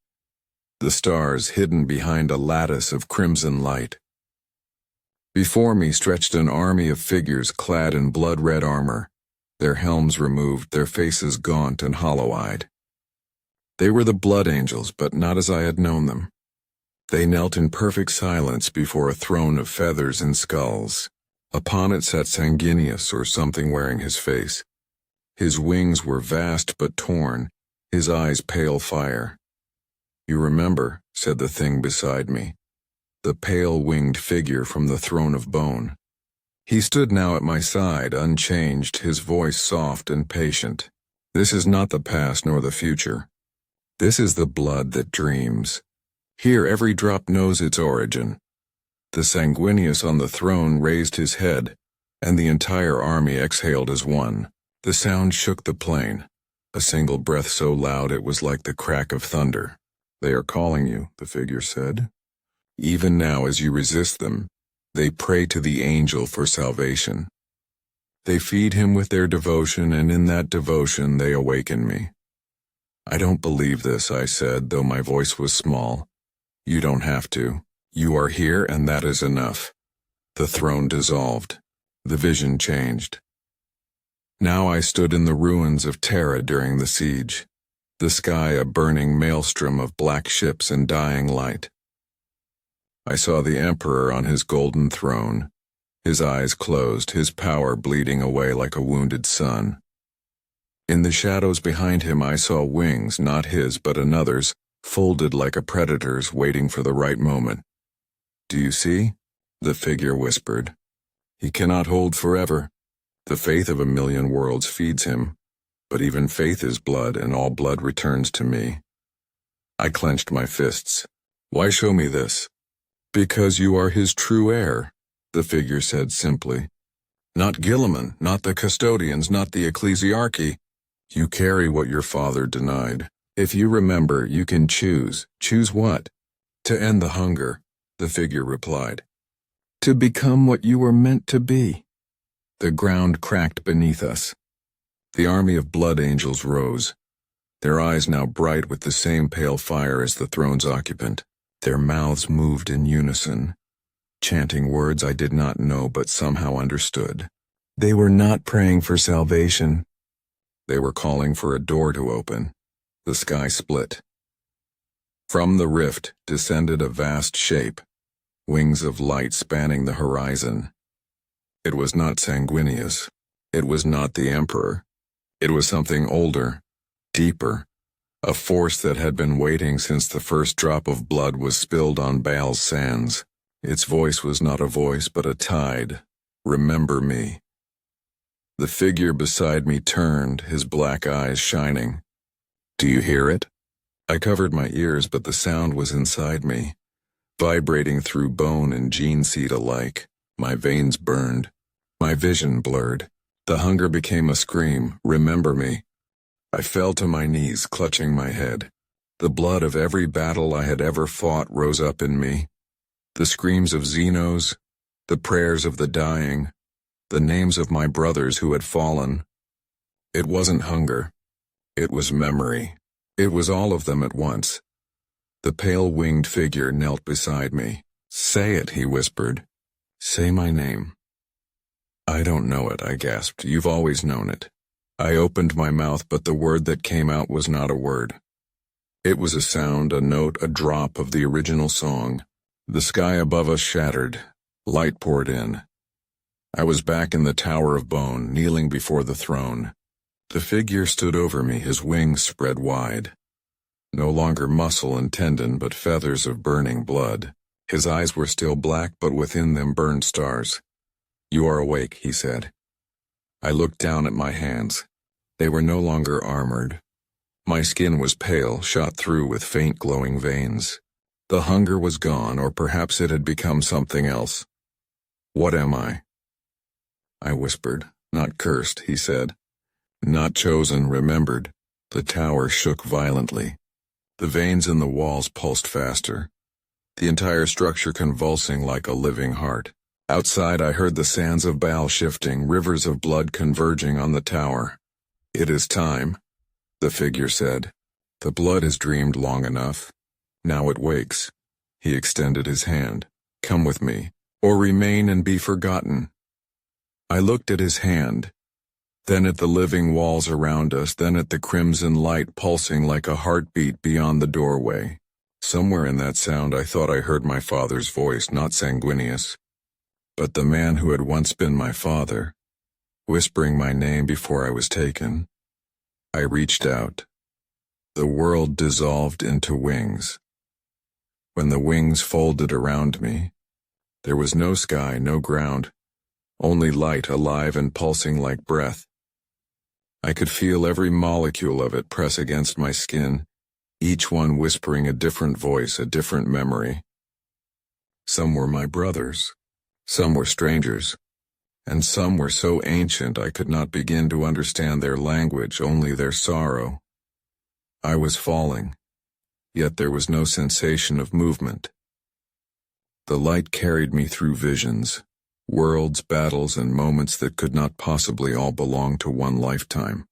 the stars hidden behind a lattice of crimson light. Before me stretched an army of figures clad in blood-red armor, their helms removed, their faces gaunt and hollow-eyed. They were the blood angels, but not as I had known them. They knelt in perfect silence before a throne of feathers and skulls. Upon it sat Sanguinius, or something wearing his face. His wings were vast but torn, his eyes pale fire. "You remember," said the thing beside me, the pale-winged figure from the throne of bone. He stood now at my side, unchanged, his voice soft and patient. This is not the past nor the future. This is the blood that dreams. Here every drop knows its origin. The sanguineous on the throne raised his head, and the entire army exhaled as one. The sound shook the plain, a single breath so loud it was like the crack of thunder. They are calling you, the figure said. Even now as you resist them, they pray to the angel for salvation. They feed him with their devotion, and in that devotion they awaken me. I don't believe this, I said, though my voice was small. You don't have to. You are here, and that is enough. The throne dissolved. The vision changed. Now I stood in the ruins of Terra during the siege, the sky a burning maelstrom of black ships and dying light. I saw the Emperor on his golden throne, his eyes closed, his power bleeding away like a wounded sun. In the shadows behind him I saw wings, not his but another's, folded like a predator's, waiting for the right moment. Do you see? The figure whispered. He cannot hold forever. The faith of 1,000,000 worlds feeds him, but even faith is blood, and all blood returns to me. I clenched my fists. Why show me this? Because you are his true heir, the figure said simply. Not Gilliman, not the custodians, not the ecclesiarchy. You carry what your father denied. If you remember, you can choose. Choose what? To end the hunger, the figure replied. To become what you were meant to be. The ground cracked beneath us. The army of blood angels rose, their eyes now bright with the same pale fire as the throne's occupant. Their mouths moved in unison, chanting words I did not know but somehow understood. They were not praying for salvation. They were calling for a door to open. The sky split. From the rift descended a vast shape, wings of light spanning the horizon. It was not Sanguinius. It was not the Emperor. It was something older, deeper, a force that had been waiting since the first drop of blood was spilled on Baal's sands. Its voice was not a voice but a tide. Remember me. The figure beside me turned, his black eyes shining. Do you hear it? I covered my ears, but the sound was inside me, vibrating through bone and gene seed alike. My veins burned. My vision blurred. The hunger became a scream, remember me. I fell to my knees, clutching my head. The blood of every battle I had ever fought rose up in me. The screams of Xenos, the prayers of the dying, the names of my brothers who had fallen. It wasn't hunger. It was memory. It was all of them at once. The pale-winged figure knelt beside me. Say it, he whispered. Say my name. I don't know it, I gasped. You've always known it. I opened my mouth, but the word that came out was not a word. It was a sound, a note, a drop of the original song. The sky above us shattered. Light poured in. I was back in the Tower of Bone, kneeling before the throne. The figure stood over me, his wings spread wide. No longer muscle and tendon, but feathers of burning blood. His eyes were still black, but within them burned stars. You are awake, he said. I looked down at my hands. They were no longer armored. My skin was pale, shot through with faint glowing veins. The hunger was gone, or perhaps it had become something else. What am I? I whispered. Not cursed, he said. Not chosen, remembered. The tower shook violently. The veins in the walls pulsed faster, the entire structure convulsing like a living heart. Outside I heard the sands of Baal shifting, rivers of blood converging on the tower. It is time, the figure said. The blood has dreamed long enough. Now it wakes. He extended his hand. Come with me, or remain and be forgotten. I looked at his hand, then at the living walls around us, then at the crimson light pulsing like a heartbeat beyond the doorway. Somewhere in that sound I thought I heard my father's voice, not Sanguinius, but the man who had once been my father, whispering my name before I was taken. I reached out. The world dissolved into wings. When the wings folded around me, there was no sky, no ground, only light, alive and pulsing like breath. I could feel every molecule of it press against my skin, each one whispering a different voice, a different memory. Some were my brothers, some were strangers, and some were so ancient I could not begin to understand their language, only their sorrow. I was falling, yet there was no sensation of movement. The light carried me through visions, worlds, battles, and moments that could not possibly all belong to one lifetime.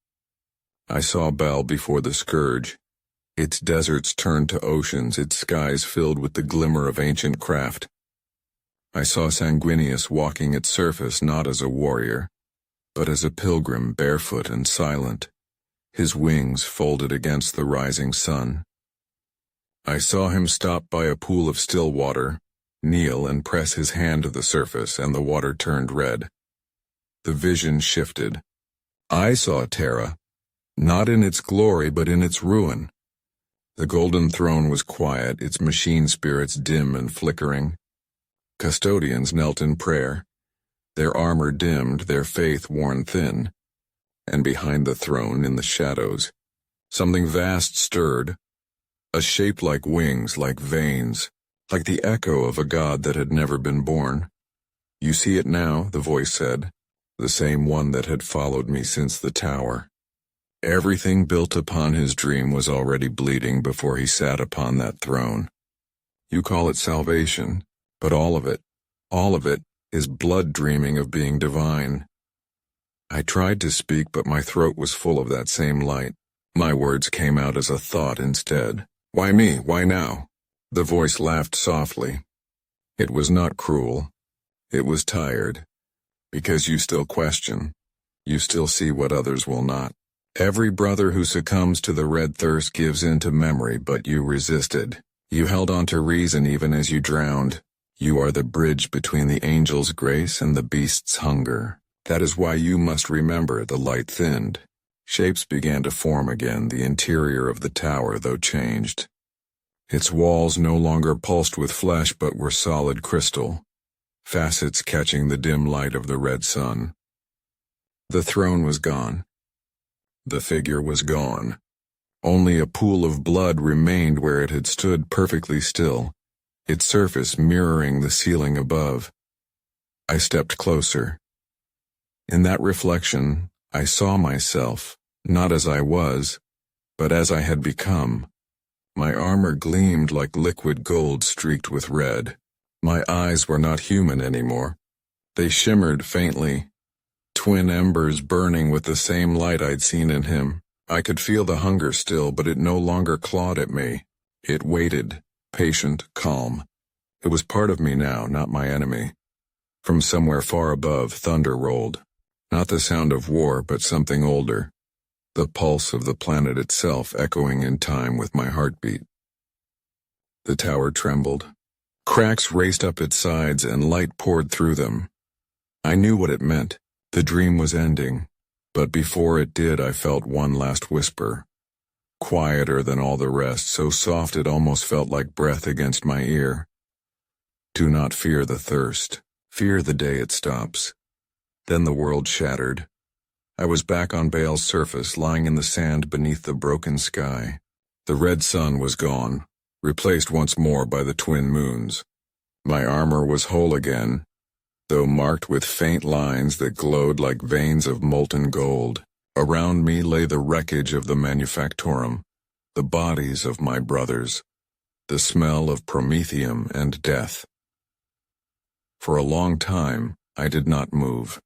I saw Bel before the scourge, its deserts turned to oceans, its skies filled with the glimmer of ancient craft. I saw Sanguinius walking its surface not as a warrior, but as a pilgrim, barefoot and silent, his wings folded against the rising sun. I saw him stop by a pool of still water, kneel and press his hand to the surface, and the water turned red. The vision shifted. I saw Terra, not in its glory but in its ruin. The golden throne was quiet, its machine spirits dim and flickering. Custodians knelt in prayer, their armor dimmed, their faith worn thin. And behind the throne, in the shadows, something vast stirred, a shape like wings, like veins, like the echo of a god that had never been born. You see it now, the voice said, the same one that had followed me since the tower. Everything built upon his dream was already bleeding before he sat upon that throne. You call it salvation, but all of it, is blood dreaming of being divine. I tried to speak, but my throat was full of that same light. My words came out as a thought instead. Why me? Why now? The voice laughed softly. It was not cruel. It was tired. Because you still question. You still see what others will not. Every brother who succumbs to the red thirst gives in to memory, but you resisted. You held on to reason even as you drowned. You are the bridge between the angel's grace and the beast's hunger. That is why you must remember. The light thinned. Shapes began to form again, the interior of the tower, though changed. Its walls no longer pulsed with flesh but were solid crystal, facets catching the dim light of the red sun. The throne was gone. The figure was gone. Only a pool of blood remained where it had stood perfectly still, its surface mirroring the ceiling above. I stepped closer. In that reflection, I saw myself, not as I was, but as I had become. My armor gleamed like liquid gold streaked with red. My eyes were not human anymore. They shimmered faintly, twin embers burning with the same light I'd seen in him. I could feel the hunger still, but it no longer clawed at me. It waited, patient, calm. It was part of me now, not my enemy. From somewhere far above, thunder rolled. Not the sound of war, but something older. The pulse of the planet itself echoing in time with my heartbeat. The tower trembled. Cracks raced up its sides and light poured through them. I knew what it meant. The dream was ending. But before it did, I felt one last whisper. Quieter than all the rest, so soft it almost felt like breath against my ear. Do not fear the thirst. Fear the day it stops. Then the world shattered. I was back on Baal's surface, lying in the sand beneath the broken sky. The red sun was gone, replaced once more by the twin moons. My armor was whole again, though marked with faint lines that glowed like veins of molten gold. Around me lay the wreckage of the Manufactorum, the bodies of my brothers, the smell of promethium and death. For a long time, I did not move.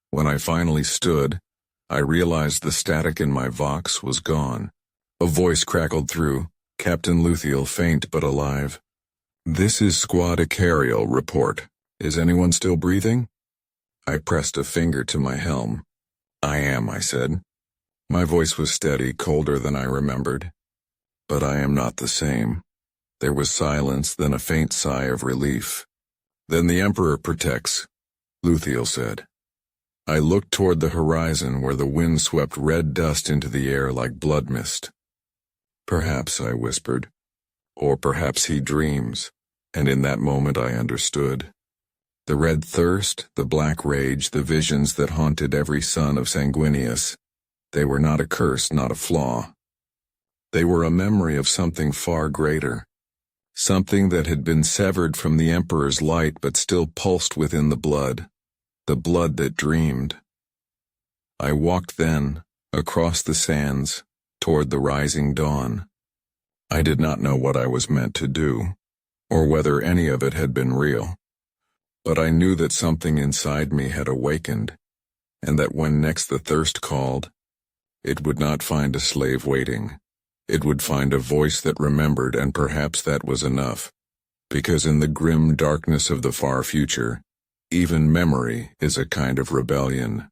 When I finally stood, I realized the static in my vox was gone. A voice crackled through, Captain Luthiel, faint but alive. This is Squad Icarial, report. Is anyone still breathing? I pressed a finger to my helm. I am, I said. My voice was steady, colder than I remembered. But I am not the same. There was silence, then a faint sigh of relief. Then the Emperor protects, Luthiel said. I looked toward the horizon where the wind swept red dust into the air like blood mist. Perhaps, I whispered. Or perhaps he dreams. And in that moment I understood. The red thirst, the black rage, the visions that haunted every son of Sanguinius. They were not a curse, not a flaw. They were a memory of something far greater. Something that had been severed from the Emperor's light but still pulsed within the blood that dreamed. I walked then, across the sands, toward the rising dawn. I did not know what I was meant to do, or whether any of it had been real. But I knew that something inside me had awakened, and that when next the thirst called, it would not find a slave waiting. It would find a voice that remembered, and perhaps that was enough. Because in the grim darkness of the far future, even memory is a kind of rebellion.